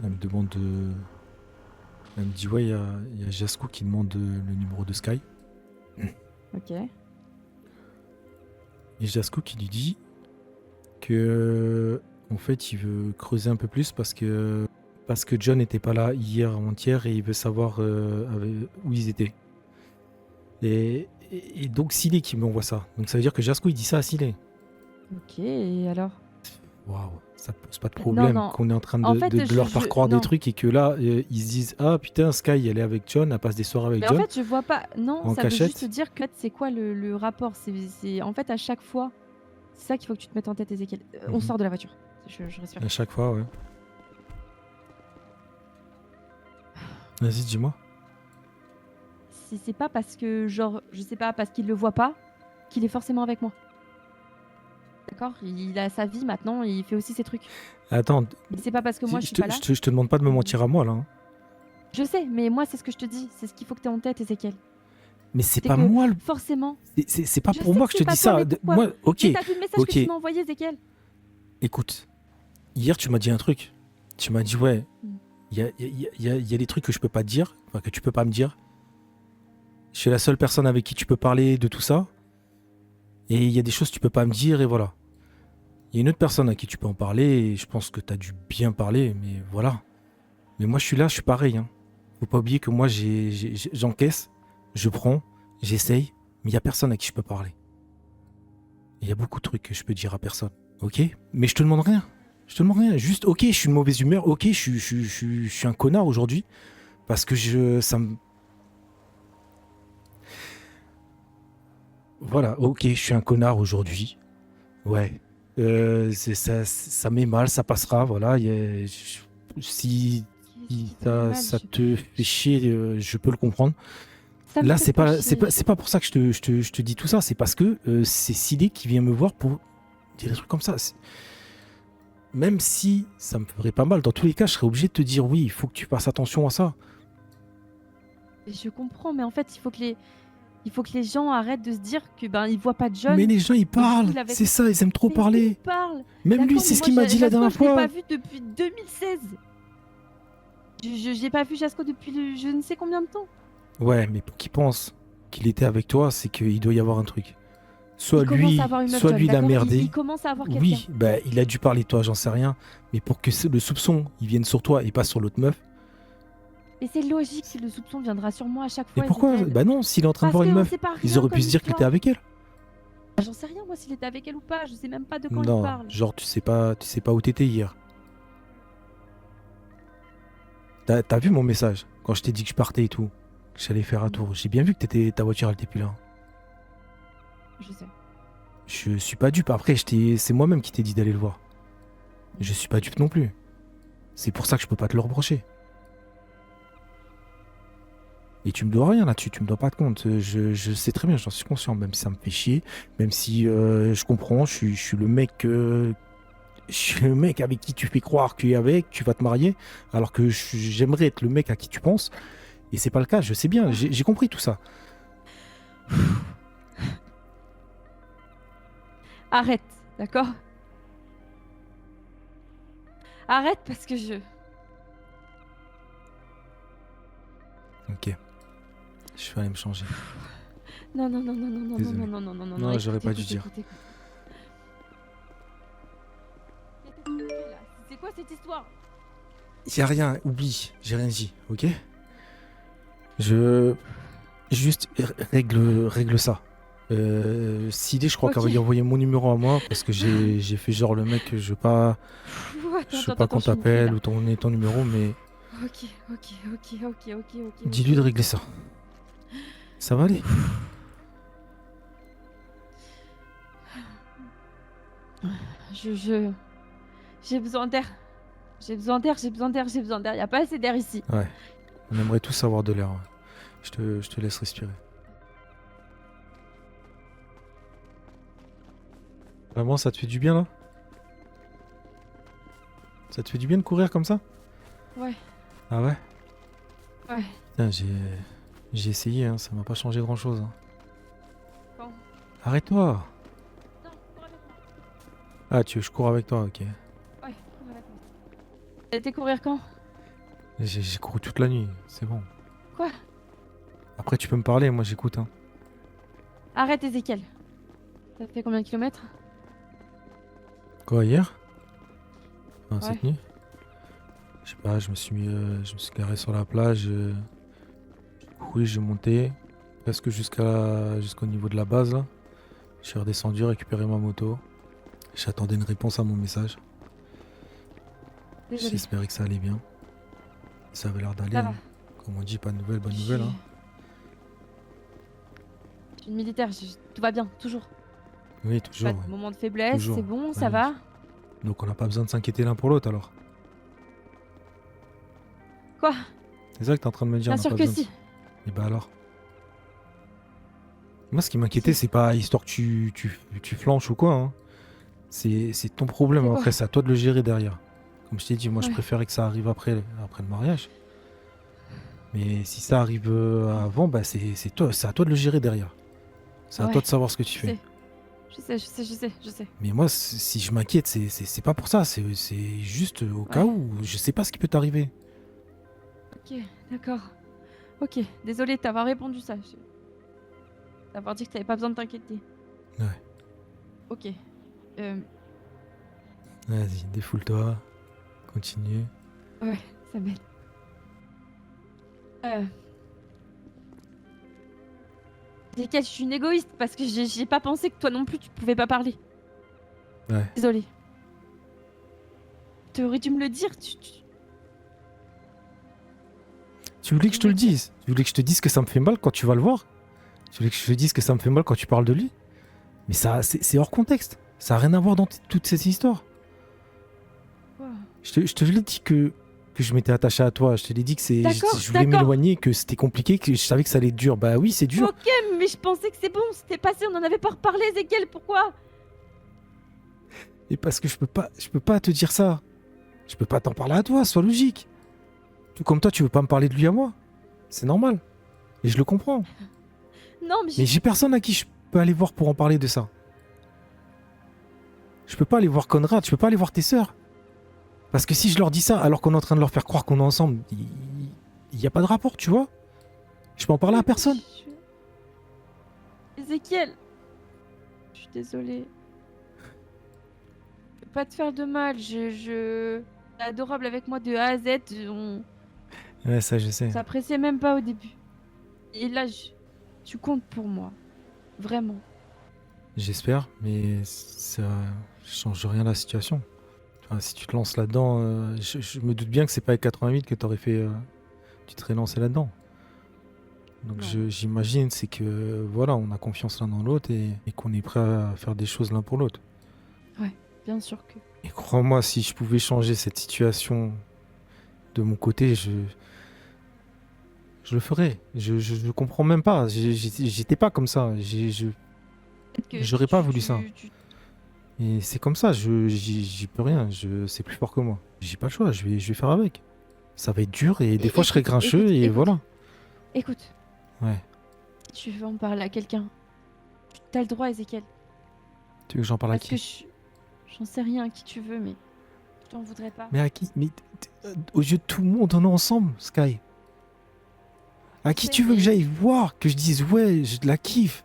Elle me demande de... Elle me dit, ouais, il y a Jasco qui demande le numéro de Sky. Ok. Et Jasco qui lui dit que en fait il veut creuser un peu plus parce que John n'était pas là hier avant-hier et il veut savoir où ils étaient. Et donc Silly qui m'envoie ça. Donc ça veut dire que Jasco il dit ça à Silly. Ok, et alors? Waouh, ça pose pas de problème non. qu'on est en train En de, fait, de leur faire croire non. des trucs et que là ils se disent ah putain Sky elle est avec John, elle passe des soirées avec Mais John. en fait, je vois pas. Non, En ça veut cachette. juste dire que c'est quoi le rapport. C'est en fait à chaque fois. C'est ça qu'il faut que tu te mettes en tête, Ezekiel. On Mhm. sort de la voiture. Je respire. À chaque fois, ouais. Vas-y, dis-moi. C'est pas parce que, genre, je sais pas, parce qu'il le voit pas, qu'il est forcément avec moi. D'accord? Il a sa vie maintenant, il fait aussi ses trucs. Attends, Mais c'est pas parce que moi je suis te, pas là. je te demande pas de me mentir à moi là. Hein. Je sais, mais moi c'est ce que je te dis. C'est ce qu'il faut que tu aies en tête, Ezekiel. Mais c'est C'est pas que moi le. Forcément. C'est pas Je pour sais moi que que je c'est te pas dis toi, ça. mais pourquoi? Moi, ok. Mais t'as vu le message ok. que tu m'as envoyé, Ezekiel? Écoute, hier tu m'as dit un truc. Tu m'as dit ouais, Mm. il y a des trucs que je peux pas te dire, enfin que tu peux pas me dire. Je suis la seule personne avec qui tu peux parler de tout ça. Et il y a des choses que tu peux pas me dire et voilà. Il y a une autre personne à qui tu peux en parler et je pense que tu as dû bien parler, mais voilà. Mais moi je suis là, je suis pareil. Hein. Faut pas oublier que moi j'encaisse, je prends, j'essaye, mais il y a personne à qui je peux parler. Il y a beaucoup de trucs que je peux dire à personne. Ok? Mais je te demande rien. Je te demande rien. Juste, ok, je suis de mauvaise humeur. Ok, je suis un connard aujourd'hui. Parce que ça me... Voilà, ok, je suis un connard aujourd'hui. Ouais. Ça met mal, ça passera. Voilà. Si ça te fait chier, je peux le comprendre. Là, c'est pas pour ça que je te dis tout ça. C'est parce que c'est Sidé qui vient me voir pour dire des trucs comme ça. Même si ça me ferait pas mal, dans tous les cas, je serais obligé de te dire oui, il faut que tu fasses attention à ça. Et je comprends, mais en fait, il faut que les gens arrêtent de se dire que ils voient pas de jeunes. Mais les gens, ils parlent. Avec... C'est ça, ils aiment trop mais parler. Ils parlent. Même lui, c'est ce qu'il m'a dit la dernière fois. Je l'ai pas vu depuis 2016. Je n'ai pas vu Jasco depuis je ne sais combien de temps. Ouais, mais pour qu'il pense qu'il était avec toi, c'est qu'il doit y avoir un truc. Soit lui, il a merdé. Il commence à avoir quelqu'un. Oui, il a dû parler de toi, j'en sais rien. Mais pour que le soupçon, il vienne sur toi et pas sur l'autre meuf. Et c'est logique si le soupçon viendra sur moi à chaque fois. Mais pourquoi? Bah non, s'il est en train de voir une meuf, ils auraient pu se dire qu'il était avec elle. J'en sais rien moi s'il était avec elle ou pas, je sais même pas de quand il parle. Non, genre tu sais pas où t'étais hier. T'as vu mon message quand je t'ai dit que je partais et tout, que j'allais faire un tour. J'ai bien vu que ta voiture elle était plus là. Je sais. Je suis pas dupe. Après, c'est moi-même qui t'ai dit d'aller le voir. Je suis pas dupe non plus. C'est pour ça que je peux pas te le reprocher. Et tu me dois rien là-dessus, tu me dois pas de compte. Je sais très bien, j'en suis conscient, même si ça me fait chier, même si je comprends, je suis le mec avec qui tu fais croire que tu es avec, tu vas te marier, alors que j'aimerais être le mec à qui tu penses. Et c'est pas le cas, je sais bien, j'ai compris tout ça. Arrête, d'accord? Arrête parce que Ok. Je vais aller me changer. Non. Désolé. Non, j'aurais pas dû dire. C'est quoi cette histoire? Y a rien, oublie, j'ai rien dit, ok? Juste règle ça. Sidé, je crois qu'elle va y envoyer mon numéro à moi parce que j'ai fait genre le mec que je veux pas qu'on t'appelle ou ton numéro, mais Ok. dis-lui de régler ça. Ça va aller. J'ai besoin d'air. J'ai besoin d'air. Y a pas assez d'air ici. Ouais. On aimerait tous avoir de l'air. Ouais. Je te laisse respirer. Vraiment, ça te fait du bien là? Ça te fait du bien de courir comme ça? Ouais. Ah ouais? Ouais. Putain, j'ai essayé, hein, ça m'a pas changé grand chose. Hein. Bon. Arrête-toi! Non, cours avec moi. Ah, tu veux que je cours avec toi, ok. Ouais, cours avec moi. T'as été courir quand? J'ai couru toute la nuit, c'est bon. Quoi? Après, tu peux me parler, moi j'écoute. Hein. Arrête, Ezekiel. T'as fait combien de kilomètres? Quoi, hier? Enfin, Ouais. cette nuit? Je sais pas, je me suis garé sur la plage. Oui, j'ai monté presque jusqu'au niveau de la base là. Je suis redescendu, récupéré ma moto. J'attendais une réponse à mon message. Désolée. J'espérais que ça allait bien. Ça avait l'air d'aller. Ça va. Hein. Comme on dit, pas de nouvelles, bonne nouvelle. Hein. Je suis une militaire, tout va bien, toujours. Oui, toujours. Pas de moment de faiblesse, Toujours. c'est bon, Ouais, ça va. Donc on n'a pas besoin de s'inquiéter l'un pour l'autre alors. Quoi? C'est ça que t'es en train de me dire? Bien sûr que si. Et bah alors? Moi, ce qui m'inquiétait, c'est pas histoire que tu flanches ou quoi. Hein. C'est ton problème. C'est quoi? Après, c'est à toi de le gérer derrière. Comme je t'ai dit, moi, je Ouais. préférais que ça arrive après le mariage. Mais si ça arrive avant, bah c'est à toi de le gérer derrière. C'est à Ouais, toi de savoir ce que tu fais. Je sais. Mais moi, si je m'inquiète, c'est pas pour ça. C'est juste au cas où. Je sais pas ce qui peut t'arriver. Ok, d'accord. Ok, désolée de t'avoir répondu ça. d'avoir dit que t'avais pas besoin de t'inquiéter. Ouais. Ok. Vas-y, défoule-toi. Continue. Ouais, ça m'aide. Ezekiel, je suis une égoïste parce que j'ai pas pensé que toi non plus tu pouvais pas parler. Ouais. Désolée. Tu aurais dû me le dire, Tu voulais que je te le dise? Tu voulais que je te dise que ça me fait mal quand tu vas le voir? Tu voulais que je te dise que ça me fait mal quand tu parles de lui? Mais ça, c'est hors contexte. Ça n'a rien à voir dans toute cette histoire. Wow. Je te l'ai dit que je m'étais attaché à toi. Je te l'ai dit que je voulais d'accord. m'éloigner, que c'était compliqué, que je savais que ça allait être dur. Bah oui, c'est dur. Ok, mais je pensais que c'est bon, c'était passé, on en avait pas reparlé, Ezekiel, pourquoi? Et parce que je peux pas te dire ça. Je peux pas t'en parler à toi, sois logique. Tout comme toi, tu veux pas me parler de lui à moi. C'est normal. Et je le comprends. Non, mais Mais j'ai personne à qui je peux aller voir pour en parler de ça. Je peux pas aller voir Conrad, je peux pas aller voir tes sœurs. Parce que si je leur dis ça, alors qu'on est en train de leur faire croire qu'on est ensemble, il y a pas de rapport, tu vois. Je peux en parler à personne. Ezekiel, je suis désolée. Je veux pas te faire de mal, T'es adorable avec moi de A à Z, Ouais, ça je sais. on s'appréciait même pas au début. Et là, tu comptes pour moi. Vraiment. J'espère, mais ça change rien à la situation. Enfin, si tu te lances là-dedans, je me doute bien que c'est pas avec 88 que t'aurais fait. Tu te serais lancé là-dedans. Donc j'imagine, c'est que voilà, on a confiance l'un dans l'autre et qu'on est prêt à faire des choses l'un pour l'autre. Ouais, bien sûr que. Et crois-moi, si je pouvais changer cette situation de mon côté, je le ferais. Je comprends même pas. J'étais pas comme ça. J'aurais pas voulu ça. Et c'est comme ça. J'y peux rien. C'est plus fort que moi. J'ai pas le choix. Je vais faire avec. Ça va être dur et des fois je serai grincheux et voilà. Écoute. Ouais. Si tu veux en parler à quelqu'un, t'as le droit, Ezekiel. Tu veux que j'en parle à Parce que qui? j'en sais rien à qui tu veux, mais je t'en voudrais pas. Mais à qui? Mais aux yeux de tout le monde, on est ensemble, Sky. À qui tu veux que j'aille voir, que je dise ouais, je la kiffe.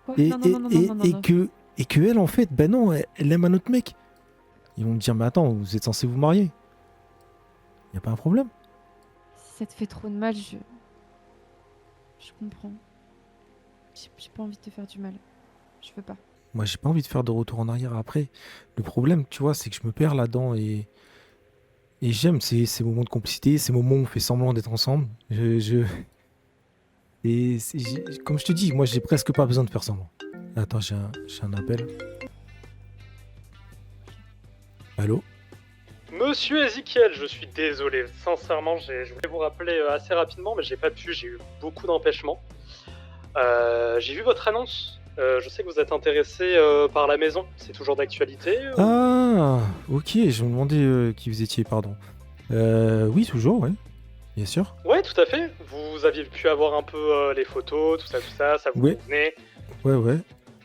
Quoi? Et, Non, non, non, non, non, non, non. et que elle en fait, ben non, elle aime un autre mec. Ils vont me dire mais attends, vous êtes censé vous marier. Y a pas un problème? Si ça te fait trop de mal, je comprends. J'ai pas envie de te faire du mal. Je veux pas. Moi, j'ai pas envie de faire de retour en arrière après. Le problème, tu vois, c'est que je me perds là-dedans et j'aime ces moments de complicité, ces moments où on fait semblant d'être ensemble. Comme je te dis, moi, j'ai presque pas besoin de faire semblant. Attends, j'ai un appel. Allô? Monsieur Ezekiel, je suis désolé. Sincèrement, je voulais vous rappeler assez rapidement, mais j'ai pas pu, j'ai eu beaucoup d'empêchements. J'ai vu votre annonce. Je sais que vous êtes intéressé par la maison. C'est toujours d'actualité Ah, ok, je me demandais qui vous étiez, pardon. Oui, toujours, ouais. Bien sûr. Ouais, tout à fait. Vous aviez pu avoir un peu les photos, tout ça vous Ouais. convenait. Ouais.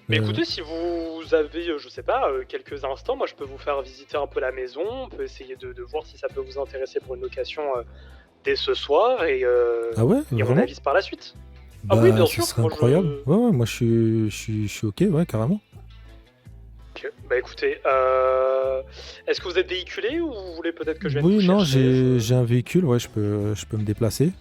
Mais écoutez, si vous avez, je sais pas, quelques instants, moi je peux vous faire visiter un peu la maison. On peut essayer de voir si ça peut vous intéresser pour une location dès ce soir et Ah ouais, on vraiment? avise par la suite. Bah, Ah oui, bien ce sûr. serait moi, incroyable. Ouais, moi je suis ok, ouais, carrément. Ok. Bah écoutez, est-ce que vous êtes véhiculé ou vous voulez peut-être que je vienne Oui, vous non, chercher j'ai un véhicule, ouais, je peux me déplacer.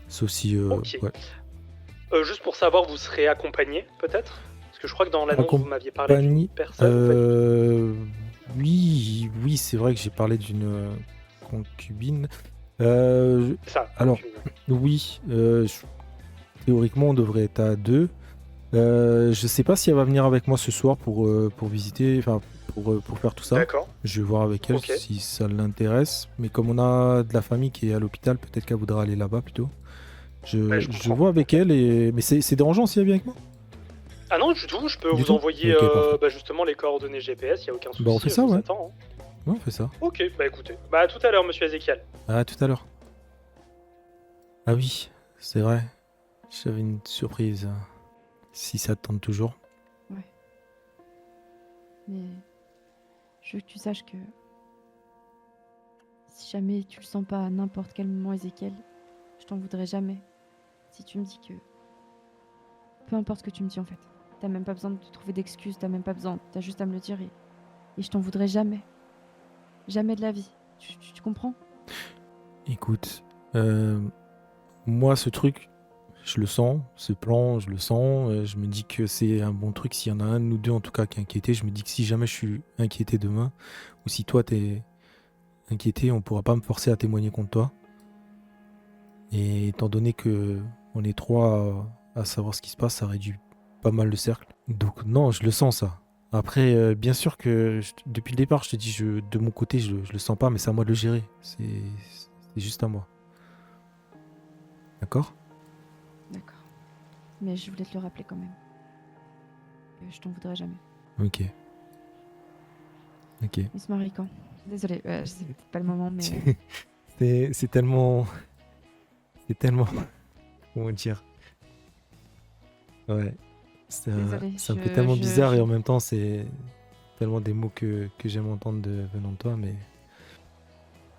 Sauf si. Ok. Ouais. Juste pour savoir, vous serez accompagné peut-être? Parce que je crois que dans l'annonce, vous m'aviez parlé d'une personne. Oui, c'est vrai que j'ai parlé d'une concubine. Ça, alors, oui, théoriquement, on devrait être à 2. Je sais pas si elle va venir avec moi ce soir pour visiter, enfin, pour faire tout ça. D'accord. Je vais voir avec elle Ok. si ça l'intéresse. Mais comme on a de la famille qui est à l'hôpital, peut-être qu'elle voudra aller là-bas plutôt. Je vois avec elle, mais c'est dérangeant si elle vient avec moi? Ah non, du tout, je peux Du vous tout envoyer Ok, parfait. justement les coordonnées GPS, il n'y a aucun souci. Bah, on fait ça, je vous ouais. attends, hein. Ouais, on fait ça. Ok, bah écoutez. Bah à tout à l'heure, monsieur Ezekiel. À tout à l'heure. Ah oui, c'est vrai. J'avais une surprise. Si ça te tente toujours. Ouais. Mais je veux que tu saches que si jamais tu le sens pas à n'importe quel moment, Ezekiel, je t'en voudrais jamais. Si tu me dis que peu importe ce que tu me dis en fait. T'as même pas besoin de te trouver d'excuses, t'as même pas besoin. T'as juste à me le dire et je t'en voudrais jamais. Jamais de la vie. Tu comprends? Écoute, moi, ce truc, je le sens, ce plan, je le sens. Je me dis que c'est un bon truc. S'il y en a un de nous deux, en tout cas, qui est inquiété, je me dis que si jamais je suis inquiété demain, ou si toi, t'es inquiété, on pourra pas me forcer à témoigner contre toi. Et étant donné que on est trois à savoir ce qui se passe, ça réduit pas mal le cercle. Donc non, je le sens ça. Après, bien sûr que depuis le départ, je te dis, de mon côté, je le sens pas, mais c'est à moi de le gérer. C'est juste à moi. D'accord? D'accord. Mais je voulais te le rappeler quand même. Que je t'en voudrais jamais. Ok. Ok. Il se marie quand? Désolée, je sais peut-être pas le moment, mais... C'est tellement... C'est tellement... Comment dire? Ouais. Désolée, Ça me fait tellement bizarre et en même temps, c'est tellement des mots que j'aime entendre venant de toi, mais...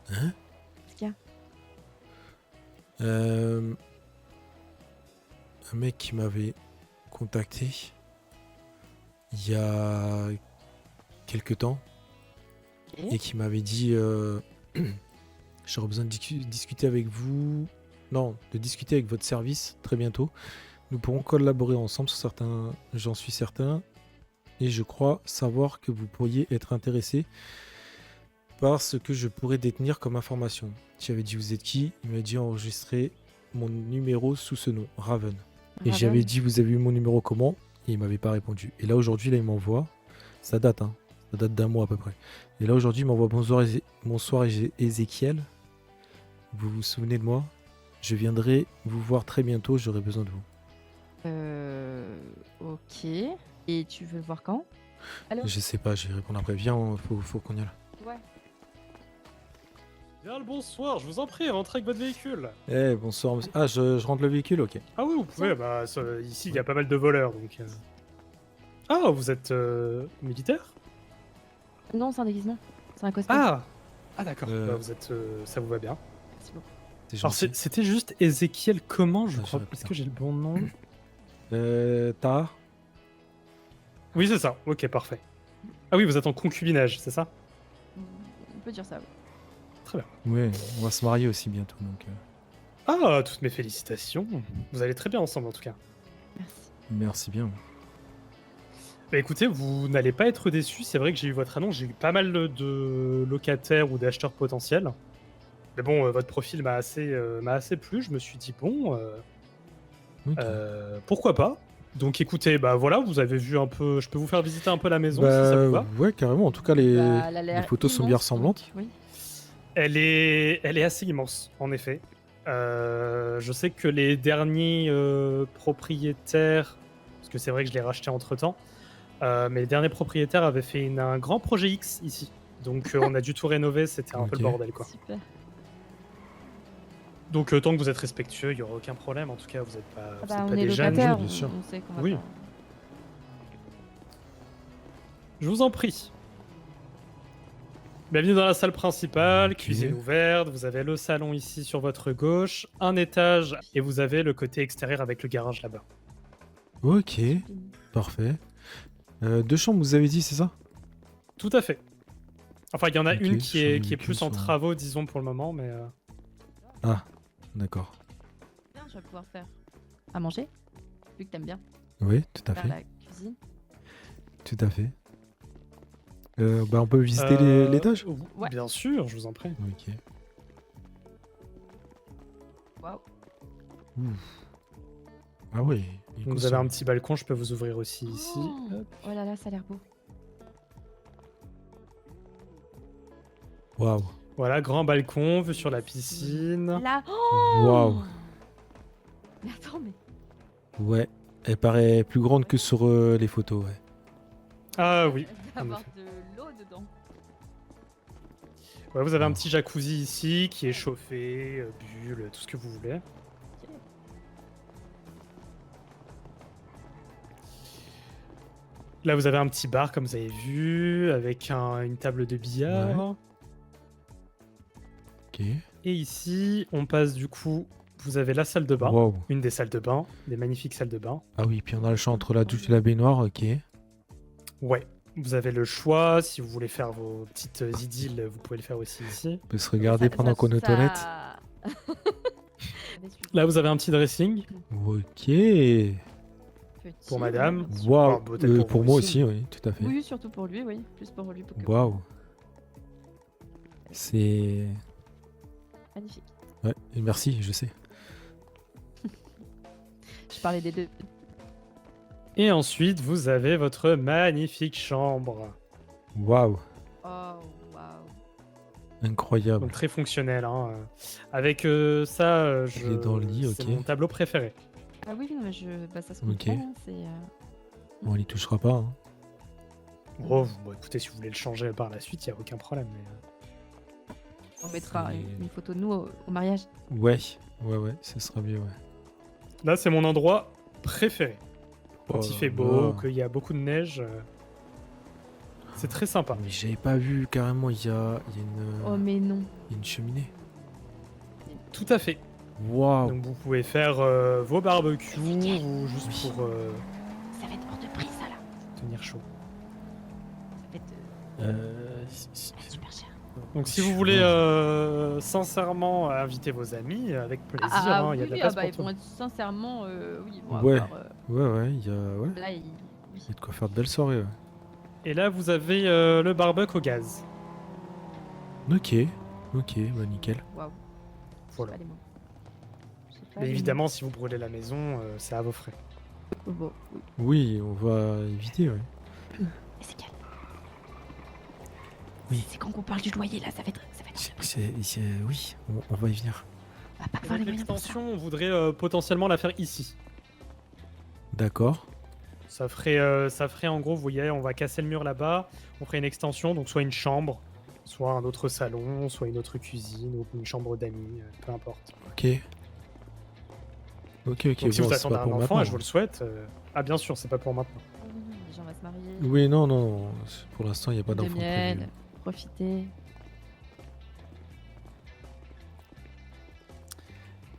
Hein? Qu'est-ce qu'il y a? Un mec qui m'avait contacté il y a quelques temps et qui m'avait dit j'aurais besoin de discuter avec vous, non, de discuter avec votre service très bientôt. Nous pourrons collaborer ensemble sur certains, j'en suis certain, et je crois savoir que vous pourriez être intéressé par ce que je pourrais détenir comme information. J'avais dit vous êtes qui? Il m'a dit enregistrer mon numéro sous ce nom, Raven. Et Raven. j'avais dit vous avez eu mon numéro comment? Et il m'avait pas répondu. Et là aujourd'hui, là il m'envoie, ça date d'un mois à peu près. Et là aujourd'hui il m'envoie bonsoir Ézéchiel, vous vous souvenez de moi? Je viendrai vous voir très bientôt, j'aurai besoin de vous. Ok. Et tu veux le voir quand? Alors? Je sais pas, je vais répondre après. Viens, faut qu'on y aille. Ouais. Bien le bonsoir, je vous en prie, rentrez avec votre véhicule. Eh, bonsoir monsieur. Ah, je rentre le véhicule, ok. Ah oui, vous pouvez, ici il y a pas mal de voleurs donc. Ah, vous êtes militaire? Non, c'est un déguisement. C'est un cosplay. Ah d'accord, vous êtes, ça vous va bien. Merci beaucoup. Alors c'était juste Ézéchiel comment, je crois. Est-ce que j'ai le bon nom? Tahar? Oui, c'est ça. Ok, parfait. Ah oui, vous êtes en concubinage, c'est ça? On peut dire ça, oui. Très bien. Ouais, on va se marier aussi bientôt, donc... Ah, toutes mes félicitations. Vous allez très bien ensemble, en tout cas. Merci. Merci bien. Bah écoutez, vous n'allez pas être déçus. C'est vrai que j'ai eu votre annonce, j'ai eu pas mal de locataires ou d'acheteurs potentiels. Mais bon, votre profil m'a assez plu. Je me suis dit, bon, pourquoi pas? Donc écoutez, bah voilà, vous avez vu un peu... Je peux vous faire visiter un peu la maison, si ça vous va? Ouais, carrément. En tout cas, les elle a l'air photos sont bien immense, ressemblantes. donc, oui. Elle est assez immense, en effet. Je sais que les derniers propriétaires, parce que c'est vrai que je l'ai racheté entre-temps, mais les derniers propriétaires avaient fait un grand projet X ici. Donc on a dû tout rénover, c'était un peu le bordel, quoi. Super. Donc tant que vous êtes respectueux, il n'y aura aucun problème. En tout cas, vous n'êtes pas, vous êtes on pas est des jeunes. locataires, bien sûr. on sait qu'on va Oui. pas... Je vous en prie. Bienvenue dans la salle principale, Ok. cuisine ouverte, vous avez le salon ici sur votre gauche, un étage, et vous avez le côté extérieur avec le garage là-bas. Ok, parfait. 2 chambres, vous avez dit, c'est ça? Tout à fait. Enfin, il y en a Ok, une qui est chambre plus en véhicule, travaux, disons, pour le moment, mais... Ah, d'accord. Bien, je vais pouvoir faire à manger, vu que t'aimes bien. Oui, tout à Faire fait. la cuisine. Tout à fait. Bah, on peut visiter l'étage? Ouais. Bien sûr, je vous en prie. Ok. Waouh. Ah oui. Donc, vous avez un petit balcon, je peux vous ouvrir aussi ici. Hop. Oh là là, ça a l'air beau. Waouh. Voilà, grand balcon, vue sur la piscine. Là. Oh Waouh. Mais attends, mais. Ouais. Elle paraît plus grande que sur les photos, ouais. Ah oui. Il va y en avoir effet. de l'eau dedans. Ouais, vous avez un petit jacuzzi ici qui est chauffé, bulle, tout ce que vous voulez. Là, vous avez un petit bar, comme vous avez vu, avec une table de billard. Ok. Et ici, on passe du coup vous avez la salle de bain, Wow. une des salles de bain, des magnifiques salles de bain. Ah oui, puis on a le choix entre la douche et la baignoire, ok. Ouais, vous avez le choix, si vous voulez faire vos petites idylles, vous pouvez le faire aussi ici. On peut se regarder pendant qu'on est aux toilettes. Là, vous avez un petit dressing Ok. pour madame. Waouh. Enfin, peut-être Pour vous moi aussi, oui, tout à fait. Oui, surtout pour lui, oui. Plus pour lui. Waouh. C'est. Magnifique. Ouais, et merci, je sais. Je parlais des deux. Et ensuite, vous avez votre magnifique chambre. Waouh. Oh, waouh. Incroyable. Donc très fonctionnel. Hein. Avec ça, Elle est dans le lit, c'est ok. mon tableau préféré. Ah oui, non, mais ça se Ok. comprend. Hein, c'est, On y touchera pas. Hein. Oh, bon, écoutez, si vous voulez le changer par la suite, il n'y a aucun problème. Mais... On mettra C'est- une photo de nous au mariage. Ouais, ce sera mieux, ouais. Là, c'est mon endroit préféré. Quand Oh il fait là beau, là. qu'il y a beaucoup de neige, c'est très sympa. Mais j'avais pas vu carrément, il y a une, Oh, mais non. il y a une cheminée. Tout à fait. Waouh. Donc vous pouvez faire vos barbecues ou juste pour Ça va être hors de prix, ça, là. tenir chaud. Ça va être super cher. Donc si vous voulez sincèrement inviter vos amis, avec plaisir, hein, il y a de la oui, place bah, pour ils tout. vont être sincèrement... oui, ils vont Ouais, avoir... ouais, il y a, ouais. là, Il y a de quoi faire de belles soirées, ouais. Et là, vous avez le barbecue au gaz. Ok, bah nickel. Waouh. Voilà. Pas les mots. Je sais pas Mais les évidemment, si vous brûlez la maison, c'est à vos frais. mots. Bon, oui. Oui, on va éviter, ouais. C'est calme. Oui. C'est quand on parle du loyer, là, ça va être... Oui, on va y venir. On va pas Et avoir les donc, moyens pour ça. l'extension, on voudrait potentiellement la faire ici. D'accord. Ça ferait en gros, vous voyez, on va casser le mur là-bas, on ferait une extension, donc soit une chambre, soit un autre salon, soit une autre cuisine, ou une chambre d'amis, peu importe. Ok. Ok. Donc si bon, vous c'est attendez pas un pour enfant, et maintenant. je vous le souhaite, ah bien sûr, c'est pas pour maintenant. Oh oui, non, les gens vont se marier. Oui, non. Pour l'instant, il n'y a pas De d'enfant miel, prévu. profiter.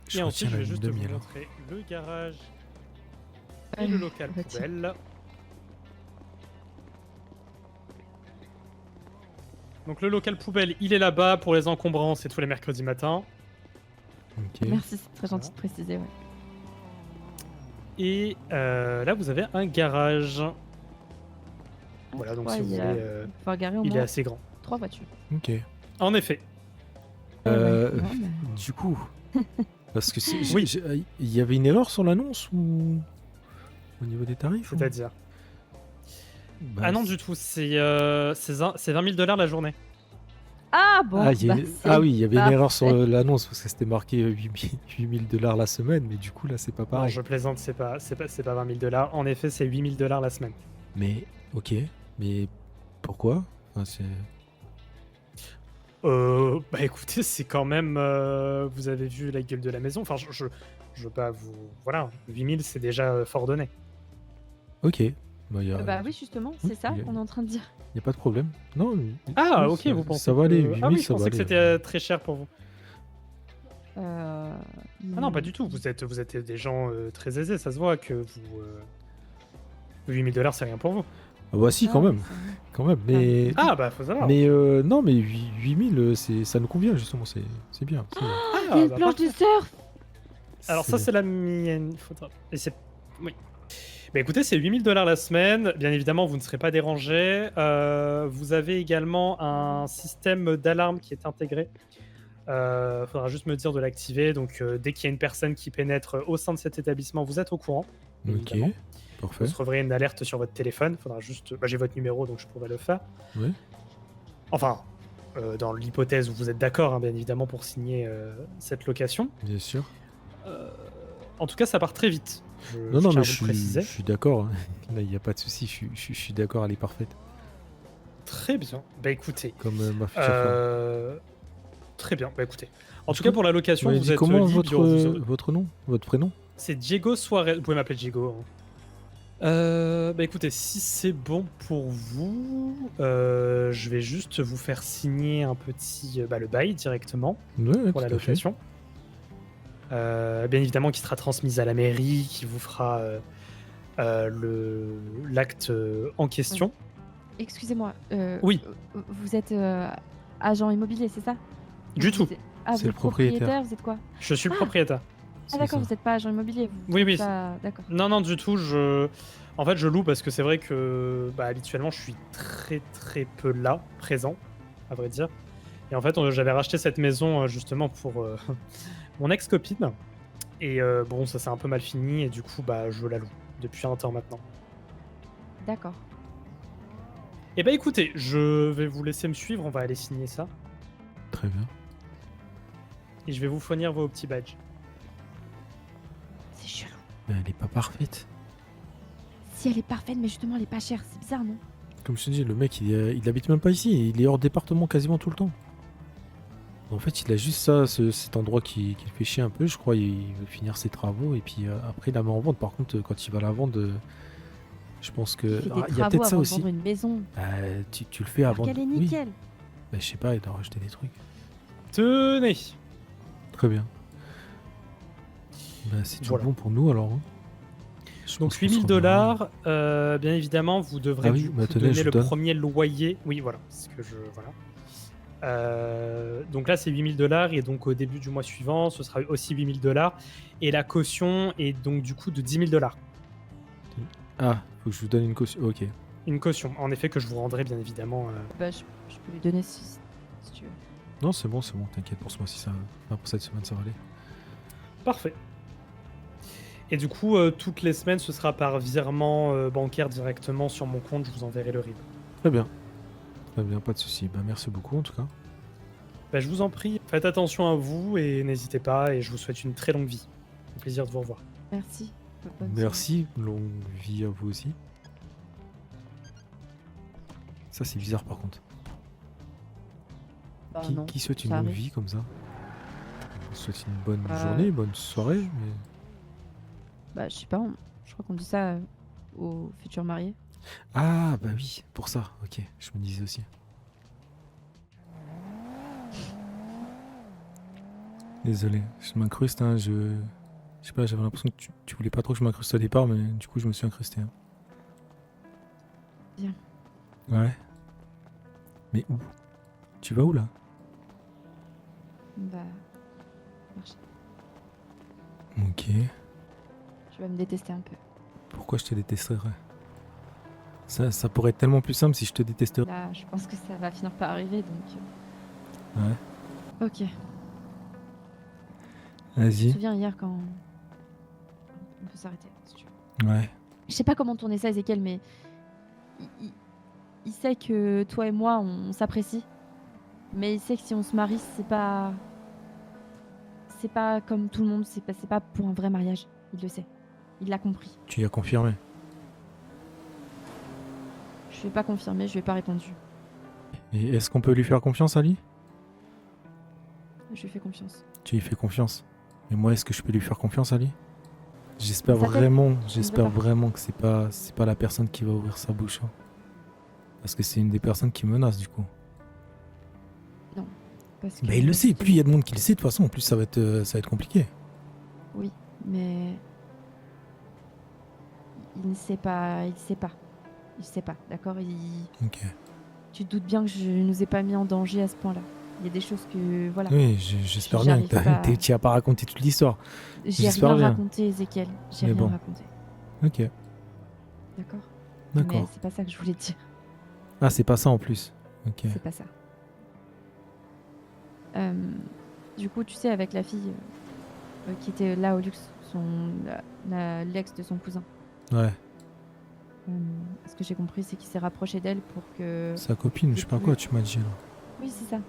Je Et retiens ensuite, je la vais lune juste de vous miel, hein. montrer le garage et le local bah, tiens. poubelle. Donc le local poubelle, il est là-bas pour les encombrances et tous les mercredis matins. Ok. Merci, c'est très gentil de préciser, ouais. Et là, vous avez un garage. Voilà, donc si vous voulez, Il faut garer au il est moins assez grand. 3 voitures. Ok. En effet. Euh, Ouais, mais- Du coup, parce que Oui. il y avait une erreur sur l'annonce ou au niveau des tarifs ou- C'est-à-dire Bah, Ah non, du tout, c'est 20 000 $ la journée. Ah bon, Ah, il y a- bah, ah oui, il y avait une erreur sur parfait. l'annonce parce que c'était marqué 8 000 $ la semaine, mais du coup là c'est pas Non, pareil. je plaisante, c'est pas 20 000 $. En effet, c'est 8 000 $ la semaine. Mais ok, mais pourquoi Enfin, Bah écoutez, c'est quand même. Vous avez vu la gueule de la maison. Enfin, je veux pas vous. Voilà, 8 000, c'est déjà fort donné. Ok, bah, y a, Bah oui, justement, c'est ça il y a- qu'on est en train de dire. y a pas de problème. Non. Ah, oui, ok, ça, vous pensez. ça va aller, que- 8 000 Ah oui, je ça va pensais que aller. c'était très cher pour vous. Ah non, pas du tout. Vous êtes des gens très aisés, ça se voit que vous. 8 000 $, c'est rien pour vous. Ah bah si, Ah, quand oui, même, ça- quand même. Mais Ah, bah faut savoir. mais non, mais 8 000, ça nous convient justement, c'est bien. c'est bien. Ah, Il y a une bah, planche de parfait. surf. Alors ça c'est la mienne. Faudra... Et c'est... Oui. Bah écoutez, c'est 8 000 $ la semaine. Bien évidemment, vous ne serez pas dérangé. Vous avez également un système d'alarme qui est intégré. Faudra juste me dire de l'activer. Donc dès qu'il y a une personne qui pénètre au sein de cet établissement, vous êtes au courant. Ok, évidemment. parfait. Vous recevrez une alerte sur votre téléphone. Faudra juste... Bah, j'ai votre numéro, donc je pourrais le faire. Oui. Enfin, dans l'hypothèse où vous êtes d'accord, hein, bien évidemment, pour signer cette location. Bien sûr. En tout cas, ça part très vite. Non, tiens à mais vous le préciser. je suis d'accord. hein. Là, il n'y a pas de souci. Je suis d'accord, elle est parfaite. Très bien. Bah écoutez. Comme ma future femme. Très bien. Bah écoutez. En tout cas, pour la location, m'avez vous dit êtes comment libre. votre nom, votre prénom C'est Diego Suarez. Vous pouvez m'appeler Diego. hein. Bah écoutez, si c'est bon pour vous, je vais juste vous faire signer un petit le bail directement Ouais, pour la tout à fait. location. bien évidemment qui sera transmise à la mairie, qui vous fera l'acte en question. Excusez-moi. Oui. Vous êtes agent immobilier, c'est ça? Du tout. Ah, C'est vous le êtes propriétaire. vous êtes quoi? Je suis le propriétaire. Ah d'accord, vous n'êtes pas agent immobilier. Oui, oui. D'accord. Non, non, du tout. En fait, je loue parce que c'est vrai que habituellement, je suis très très peu là, présent, à vrai dire. Et en fait, j'avais racheté cette maison justement pour mon ex-copine. Et bon, ça s'est un peu mal fini et du coup, je la loue depuis un temps maintenant. D'accord. Eh ben écoutez, je vais vous laisser me suivre, on va aller signer ça. Très bien. Et je vais vous fournir vos petits badges. C'est chelou. Mais elle est pas parfaite. Si elle est parfaite, mais justement elle est pas chère, c'est bizarre, non? Comme je te dis, le mec, il habite même pas ici. Il est hors département quasiment tout le temps. En fait, il a juste ça, cet endroit qui le fait chier un peu. Je crois il veut finir ses travaux et puis après, il la met en vente. Par contre, quand il va la vendre, je pense que. Il fait des Il y a travaux peut-être ça avant de aussi. vendre une maison. Tu le fais Alors avant. qu'elle est Oui. nickel. Je sais pas, il doit rajouter des trucs. Tenez. Très bien. C'est tout Voilà. bon pour nous alors. Hein. Je Donc pense qu'on se $8000, bien évidemment, vous devrez Ah oui, du coup tenez, donner je le donne. premier loyer. Oui, voilà, c'est ce que je voilà. Donc là, c'est $8000 et donc au début du mois suivant, ce sera aussi $8000 et la caution est donc du coup de $10 000. Ah, faut que je vous donne une caution. Ok. Une caution, en effet, que je vous rendrai bien évidemment. Bah, je peux lui donner si tu veux. Non, c'est bon, t'inquiète pour ce mois-ci, pour cette semaine, ça va aller. Parfait. Et du coup, toutes les semaines, ce sera par virement bancaire directement sur mon compte. Je vous enverrai le RIB. Très bien. Très bien, pas de souci. Merci beaucoup en tout cas. Je vous en prie, faites attention à vous et n'hésitez pas. Et je vous souhaite une très longue vie. Un plaisir de vous revoir. Merci. Merci, longue vie à vous aussi. Ça, c'est bizarre par contre. Bah, Qui, non, qui souhaite une ça longue arrive. vie comme ça? On souhaite une bonne Bah, journée, bonne soirée, mais. Bah, je sais pas, je crois qu'on dit ça aux futurs mariés. Ah, bah oui, pour ça, ok, je me disais aussi. Désolé, je m'incruste, hein, je sais pas, j'avais l'impression que tu voulais pas trop que je m'incruste au départ, mais du coup je me suis incrusté. Hein. Bien. Ouais. Mais où? Tu vas où là? Bah, marche. Ok. Tu vas me détester un peu. Pourquoi je te détesterais? Ça pourrait être tellement plus simple si je te détesterais. Là, je pense que ça va finir par arriver, donc... Ouais. Ok. Je Vas-y. me souviens hier quand... On peut s'arrêter, si tu veux. Ouais. Je sais pas comment tourner ça, Ezekiel, mais... Il sait que toi et moi, on s'apprécie. Mais il sait que si on se marie, c'est pas comme tout le monde, c'est pas pour un vrai mariage. Il le sait. Il l'a compris. Tu y as confirmé. Je lui ai pas confirmé, je lui ai pas répondu. Et est-ce qu'on peut lui faire confiance, Ali? Je lui fais confiance. Tu lui fais confiance. Mais moi, est-ce que je peux lui faire confiance, Ali? J'espère Ça fait- vraiment que c'est pas la personne qui va ouvrir sa bouche. Hein. Parce que c'est une des personnes qui menace, du coup. Non. Parce que... Bah, il le sait, plus il y a de monde qui le sait, de toute façon, en plus ça va être compliqué. Oui, mais... Il ne sait pas, il sait pas. Il sait pas, d'accord? Ok. Tu te doutes bien que je nous ai pas mis en danger à ce point-là. Il y a des choses que... Voilà. Oui, j'espère bien que J'arrive tu n'as pas raconté toute l'histoire. J'ai J'espère rien bien. raconté, Ezekiel. J'ai Mais rien bon. raconté. Ok. D'accord? D'accord. Mais c'est pas ça que je voulais te dire. Ah, c'est pas ça en plus. Ok. C'est pas ça. Du coup, tu sais, avec la fille qui était là au luxe, l'ex de son cousin. Ouais. Ce que j'ai compris, c'est qu'il s'est rapproché d'elle pour que... Sa copine, je sais pas quoi, tu m'as dit là. Oui, c'est ça.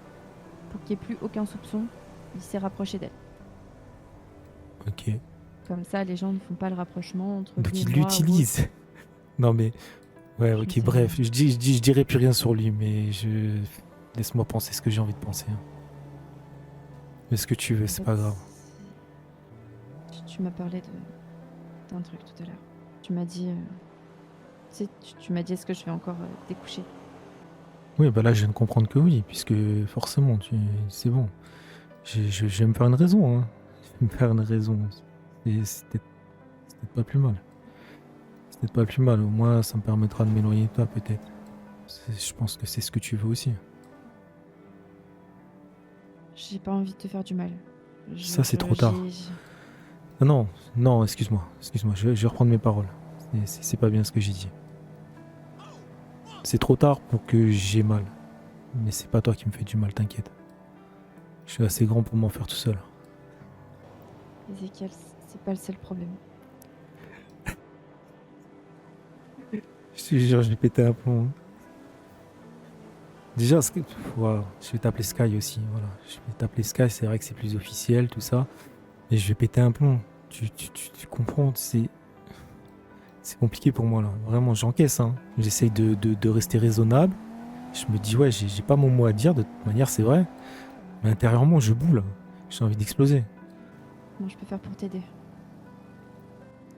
Pour qu'il n'y ait plus aucun soupçon, il s'est rapproché d'elle. Ok. Comme ça, les gens ne font pas le rapprochement entre Donc lui et il moi ou l'utilise. Non mais. Ouais, ok, bref. Je dirai plus rien sur lui, mais laisse-moi penser ce que j'ai envie de penser. Hein. Mais ce que tu veux, c'est pas grave. Tu m'as parlé d'un truc tout à l'heure. Tu m'as dit... tu sais, tu m'as dit est-ce que je vais encore découcher. Oui, bah là, je viens de comprendre que oui, puisque forcément, c'est bon. Je vais me faire une raison. Hein. me faire une raison. C'était pas plus mal. C'était pas plus mal. Au moins, ça me permettra de m'éloigner de toi, peut-être. Je pense que c'est ce que tu veux aussi. J'ai pas envie de te faire du mal. Ça, c'est trop tard. Non, non, excuse-moi. Excuse-moi, je vais reprendre mes paroles. C'est pas bien ce que j'ai dit. C'est trop tard pour que j'ai mal. Mais c'est pas toi qui me fais du mal, t'inquiète. Je suis assez grand pour m'en faire tout seul. Ezekiel, c'est pas le seul problème. Je te jure, je vais péter un plomb. Déjà, wow, je vais t'appeler Sky aussi. Voilà. Je vais t'appeler Sky, c'est vrai que c'est plus officiel, tout ça. Et je vais péter un plomb. Tu comprends, c'est compliqué pour moi là. Vraiment, j'encaisse. Hein. J'essaye de rester raisonnable. Je me dis, ouais, j'ai pas mon mot à dire. De toute manière, c'est vrai. Mais intérieurement, je boule. J'ai envie d'exploser. Comment je peux faire pour t'aider?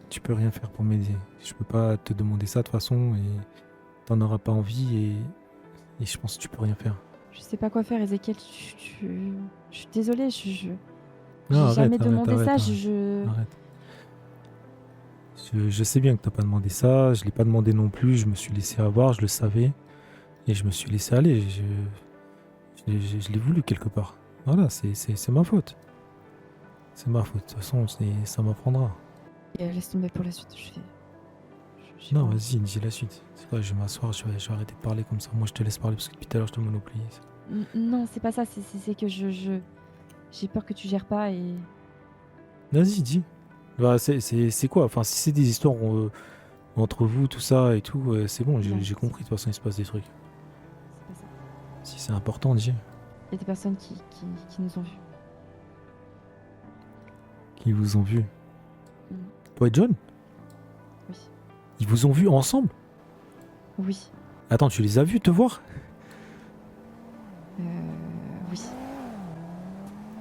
Tu peux rien faire pour m'aider. Je peux pas te demander ça de toute façon. Et t'en auras pas envie. Et je pense que tu peux rien faire. Je sais pas quoi faire, Ezekiel. Je suis désolée. Non, j'ai jamais arrête, demandé arrête, ça. arrête. Arrête. Je sais bien que t'as pas demandé ça. Je l'ai pas demandé non plus. Je me suis laissé avoir. Je le savais. Et je me suis laissé aller. Je l'ai voulu quelque part. Voilà, c'est ma faute. C'est ma faute. De toute façon, ça m'apprendra. Et laisse tomber pour la suite. Non, vas-y, dis la suite. C'est quoi, je vais m'asseoir, je vais arrêter de parler comme ça. Moi, je te laisse parler parce que depuis tout à l'heure, je te monopolise. Non, c'est pas ça. C'est que j'ai peur que tu gères pas et... Vas-y, dis. Bah, c'est quoi? Enfin, si c'est des histoires entre vous, tout ça et tout, c'est bon, j'ai compris. De toute façon, il se passe des trucs. C'est pas ça. Si c'est important, dis. Il y a des personnes qui nous ont vus. Qui vous ont vu. Toi et John? Oui. Ils vous ont vu ensemble? Oui. Attends, tu les as vus te voir? Oui.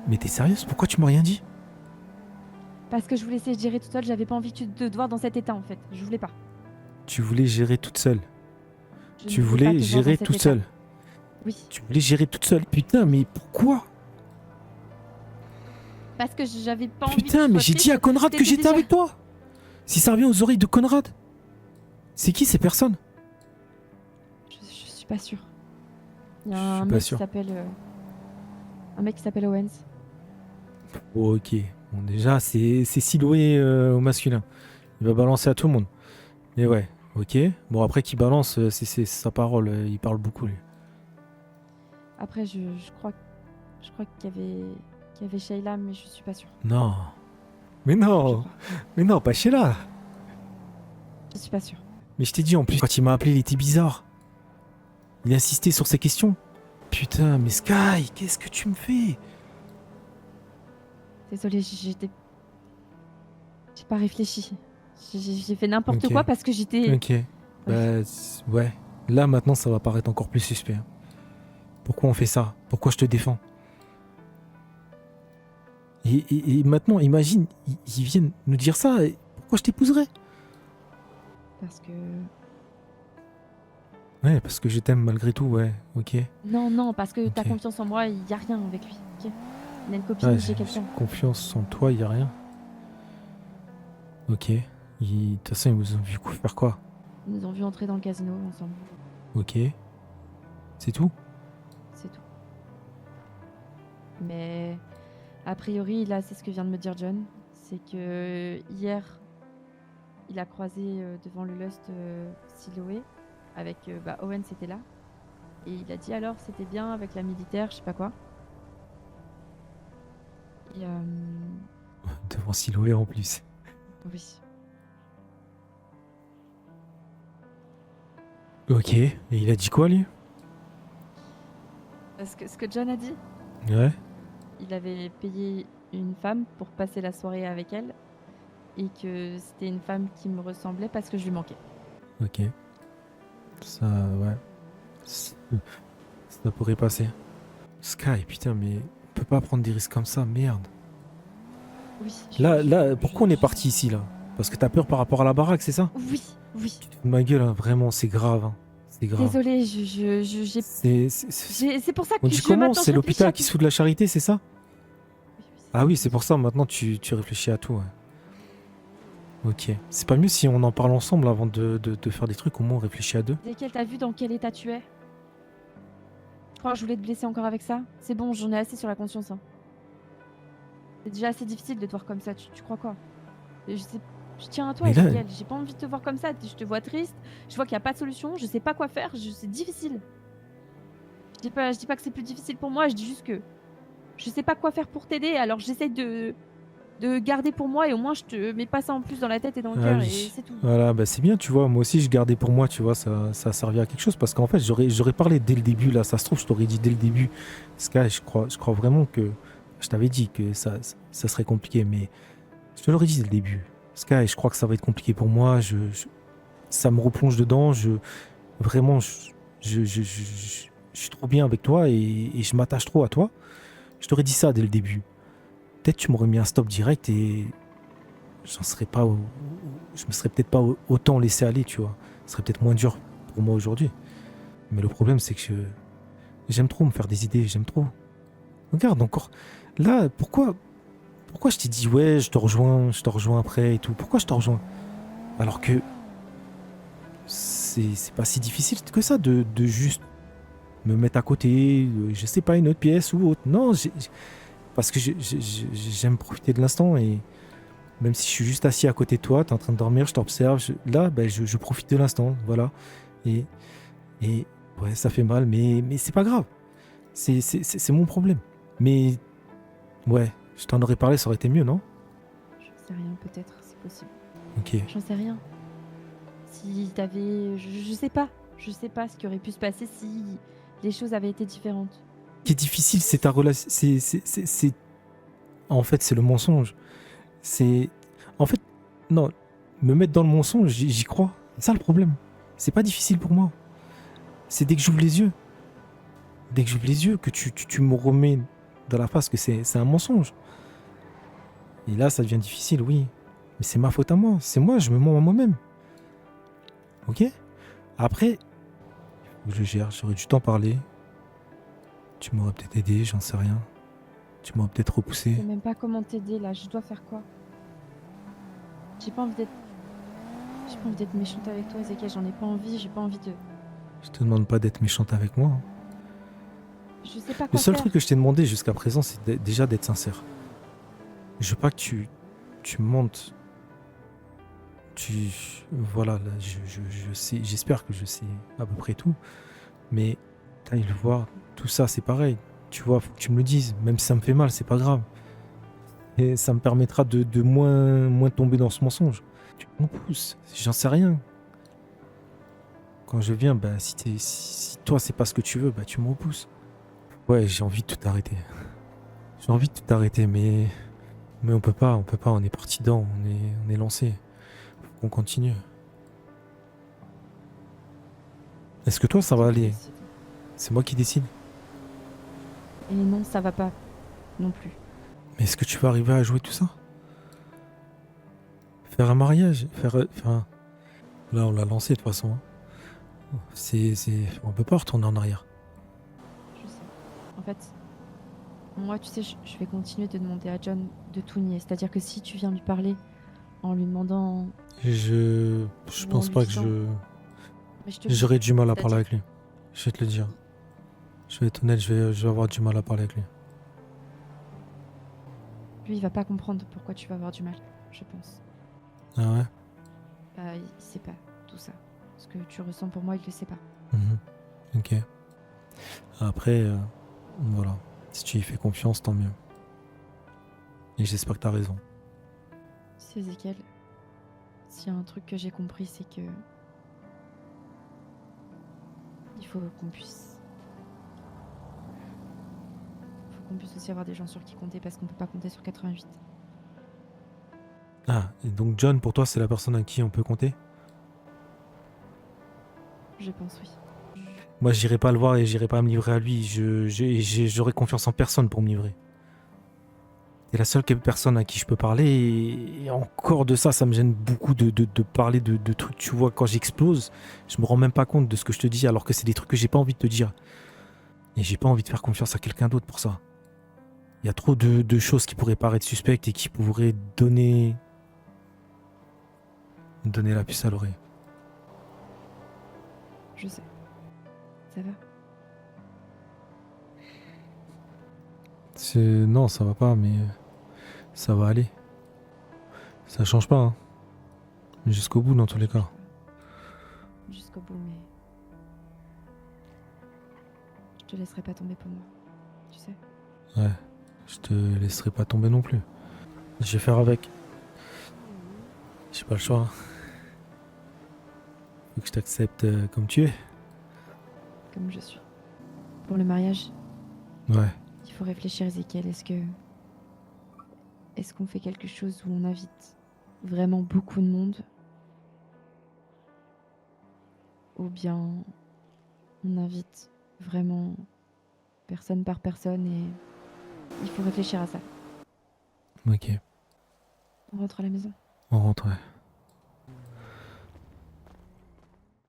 Mais t'es sérieuse? Pourquoi tu m'as rien dit? Parce que je voulais essayer de gérer toute seule, j'avais pas envie de te voir dans cet état en fait. Je voulais pas. Tu voulais gérer toute seule. Je Tu ne voulais pas voulais te voir gérer dans cet toute état. seule. Oui. Tu voulais gérer toute seule. Putain, mais pourquoi? Parce que j'avais pas envie Putain, que mais j'ai dit à Conrad que j'étais avec toi. Si ça revient aux oreilles de Conrad. C'est qui ces personnes? Je suis pas sûre. Il y a Je un suis pas mec sûr. qui s'appelle... Un mec qui s'appelle Owens. Oh, ok. Bon, déjà, c'est Siloué au masculin. Il va balancer à tout le monde. Mais ouais, ok. Bon, après qu'il balance, c'est sa parole. Il parle beaucoup, lui. Après, je crois qu'il y avait Sheila, mais je suis pas sûre. Non. Mais non. Mais non, pas Sheila. Je suis pas sûre. Mais je t'ai dit, en plus, quand il m'a appelé, il était bizarre. Il insistait sur ses questions. Putain, mais Sky, qu'est-ce que tu me fais? Désolée, j'ai pas réfléchi. J'ai fait n'importe Ok. quoi parce que j'étais... Ok. Bah, ouais. Là, maintenant, ça va paraître encore plus suspect. Hein. Pourquoi on fait ça? Pourquoi je te défends? Et maintenant, imagine, ils viennent nous dire ça. Et pourquoi je t'épouserais? Parce que... Ouais, parce que je t'aime malgré tout, ouais. Ok. Non, parce que t'as Ok. confiance en moi, il y a rien avec lui. Ok. Il a une copine, Ouais, j'ai quelqu'un. confiance en toi, y a rien. Ok. De toute façon, ils vous ont vu faire quoi? Ils nous ont vu entrer dans le casino ensemble. Ok. C'est tout? C'est tout. Mais a priori, là, c'est ce que vient de me dire John. C'est que hier, il a croisé devant le Lust Siloé avec Owen, c'était là. Et il a dit alors, c'était bien avec la militaire, je sais pas quoi. Et Devant Siloué en plus. oui. Ok. Et il a dit quoi, lui? Parce que ce que John a dit, Ouais. il avait payé une femme pour passer la soirée avec elle et que c'était une femme qui me ressemblait parce que je lui manquais. Ok. Ça, ouais. Ça pourrait passer. Sky, putain, mais on peut pas prendre des risques comme ça, merde. Oui. Là, pourquoi on est parti ici, là? Parce que t'as peur par rapport à la baraque, c'est ça? Oui. Ma gueule, hein, vraiment, c'est grave. Hein. C'est grave. Désolée, j'ai... C'est C'est pour ça que On je dit comment? maintenant, C'est je l'hôpital réfléchis qui se fout de la charité, c'est ça? à- Ah oui, c'est pour ça, maintenant tu réfléchis à tout, ouais. Ok. C'est pas mieux si on en parle ensemble avant de faire des trucs, au moins on réfléchit à deux. Ezekiel, t'as vu dans quel état tu es? Je crois que je voulais te blesser encore avec ça. C'est bon, j'en ai assez sur la conscience. Hein. C'est déjà assez difficile de te voir comme ça, tu crois quoi? Je tiens à toi, Mais là- Ezekiel. J'ai pas envie de te voir comme ça. Je te vois triste. Je vois qu'il n'y a pas de solution. Je sais pas quoi faire. C'est difficile. Je dis pas que c'est plus difficile pour moi. Je dis juste que je sais pas quoi faire pour t'aider. Alors j'essaye de garder pour moi et au moins je te mets pas ça en plus dans la tête et dans le Ah cœur oui. et c'est tout. Voilà, bah c'est bien, tu vois. Moi aussi, je gardais pour moi, tu vois, ça a servi à quelque chose. Parce qu'en fait, j'aurais parlé dès le début, là. Ça se trouve, je t'aurais dit dès le début. Sky, je crois vraiment que. Je t'avais dit que ça serait compliqué, mais je te l'aurais dit dès le début. Sky, je crois que ça va être compliqué pour moi. Ça me replonge dedans. Vraiment, je suis trop bien avec toi et je m'attache trop à toi. Je t'aurais dit ça dès le début. Peut-être tu m'aurais mis un stop direct et je me serais peut-être pas autant laissé aller, tu vois. Ce serait peut-être moins dur pour moi aujourd'hui. Mais le problème, c'est que j'aime trop me faire des idées, j'aime trop. Regarde encore. Là, pourquoi je t'ai dit ouais, je te rejoins après et tout. Pourquoi je te rejoins? Alors que c'est pas si difficile que ça de juste me mettre à côté, je sais pas, une autre pièce ou autre. Non, parce que j'aime profiter de l'instant et même si je suis juste assis à côté de toi, t'es en train de dormir, je t'observe, là, ben, je profite de l'instant, voilà. Et ouais, ça fait mal, mais c'est pas grave. C'est mon problème. Mais ouais, je t'en aurais parlé, ça aurait été mieux, non? J'en sais rien, peut-être, c'est possible. Ok. J'en sais rien. Si t'avais. Je sais pas. Je sais pas ce qui aurait pu se passer si les choses avaient été différentes. Ce qui est difficile, c'est ta relation. En fait, c'est le mensonge. En fait, non, me mettre dans le mensonge, j'y crois. C'est ça le problème. C'est pas difficile pour moi. C'est dès que j'ouvre les yeux. Dès que j'ouvre les yeux, que tu me remets dans la face que c'est un mensonge. Et là, ça devient difficile, oui. Mais c'est ma faute à moi. C'est moi, je me mens à moi-même. Ok? Après, je gère, j'aurais dû t'en parler. Tu m'aurais peut-être aidé, j'en sais rien. Tu m'aurais peut-être repoussé. Je sais même pas comment t'aider là, je dois faire quoi? J'ai pas envie d'être méchante avec toi, Ezekiel, j'en ai pas envie, j'ai pas envie de. Je te demande pas d'être méchante avec moi. Hein. Je sais pas quoi Le seul faire. truc que je t'ai demandé jusqu'à présent, c'est déjà d'être sincère. Je veux pas que tu me mentes. Voilà, là, je sais, j'espère que je sais à peu près tout. Mais t'ailles le voir, tout ça, c'est pareil. Tu vois, faut que tu me le dises. Même si ça me fait mal, c'est pas grave. Et ça me permettra de moins tomber dans ce mensonge. Tu me pousses, j'en sais rien. Quand je viens, bah, si toi, c'est pas ce que tu veux, bah, tu me repousses. Ouais, j'ai envie de tout arrêter. J'ai envie de tout arrêter, mais on peut pas, on est parti dedans, on est lancé. Faut qu'on continue. Est-ce que toi, ça va aller? C'est moi qui décide. Et non, ça va pas. Non plus. Mais est-ce que tu vas arriver à jouer tout ça? Faire un mariage? Enfin... Là, on l'a lancé de toute façon. Hein. On peut pas retourner en arrière. Je sais. En fait, moi, tu sais, je vais continuer de demander à John de tout nier. C'est-à-dire que si tu viens lui parler en lui demandant... Je pense pas que j'aurais du mal à parler avec lui. Je vais te le dire. Je vais être honnête, je vais avoir du mal à parler avec lui. Lui, il va pas comprendre pourquoi tu vas avoir du mal, je pense. Ah ouais? Bah, il sait pas tout ça. Ce que tu ressens pour moi, il le sait pas. Ok. Après, voilà. Si tu y fais confiance, tant mieux. Et j'espère que t'as raison. C'est Ezekiel. S'il y a un truc que j'ai compris, c'est que... Il faut qu'on puisse aussi avoir des gens sur qui compter parce qu'on peut pas compter sur 88. Ah, et donc John, pour toi, c'est la personne à qui on peut compter? Je pense oui. Moi, j'irai pas le voir et j'irai pas me livrer à lui. J'aurai confiance en personne pour me livrer. C'est la seule personne à qui je peux parler et encore de ça, ça me gêne beaucoup de parler de trucs. Tu vois, quand j'explose, je me rends même pas compte de ce que je te dis alors que c'est des trucs que j'ai pas envie de te dire. Et j'ai pas envie de faire confiance à quelqu'un d'autre pour ça. Il y a trop de choses qui pourraient paraître suspectes et qui pourraient donner la puce à l'oreille. Je sais. Ça va. Non, ça va pas, mais ça va aller. Ça change pas, hein. Jusqu'au bout, dans tous les cas. Jusqu'au bout, mais... Je te laisserai pas tomber pour moi. Tu sais. Ouais, je te laisserai pas tomber non plus. Je vais faire avec. J'ai pas le choix. Faut que je t'accepte comme tu es. Comme je suis. Pour le mariage, Ouais. il faut réfléchir, Ezekiel. Est-ce qu'on fait quelque chose où on invite vraiment beaucoup de monde? Ou bien on invite vraiment personne par personne et il faut réfléchir à ça. Ok. On rentre à la maison. On rentre, ouais.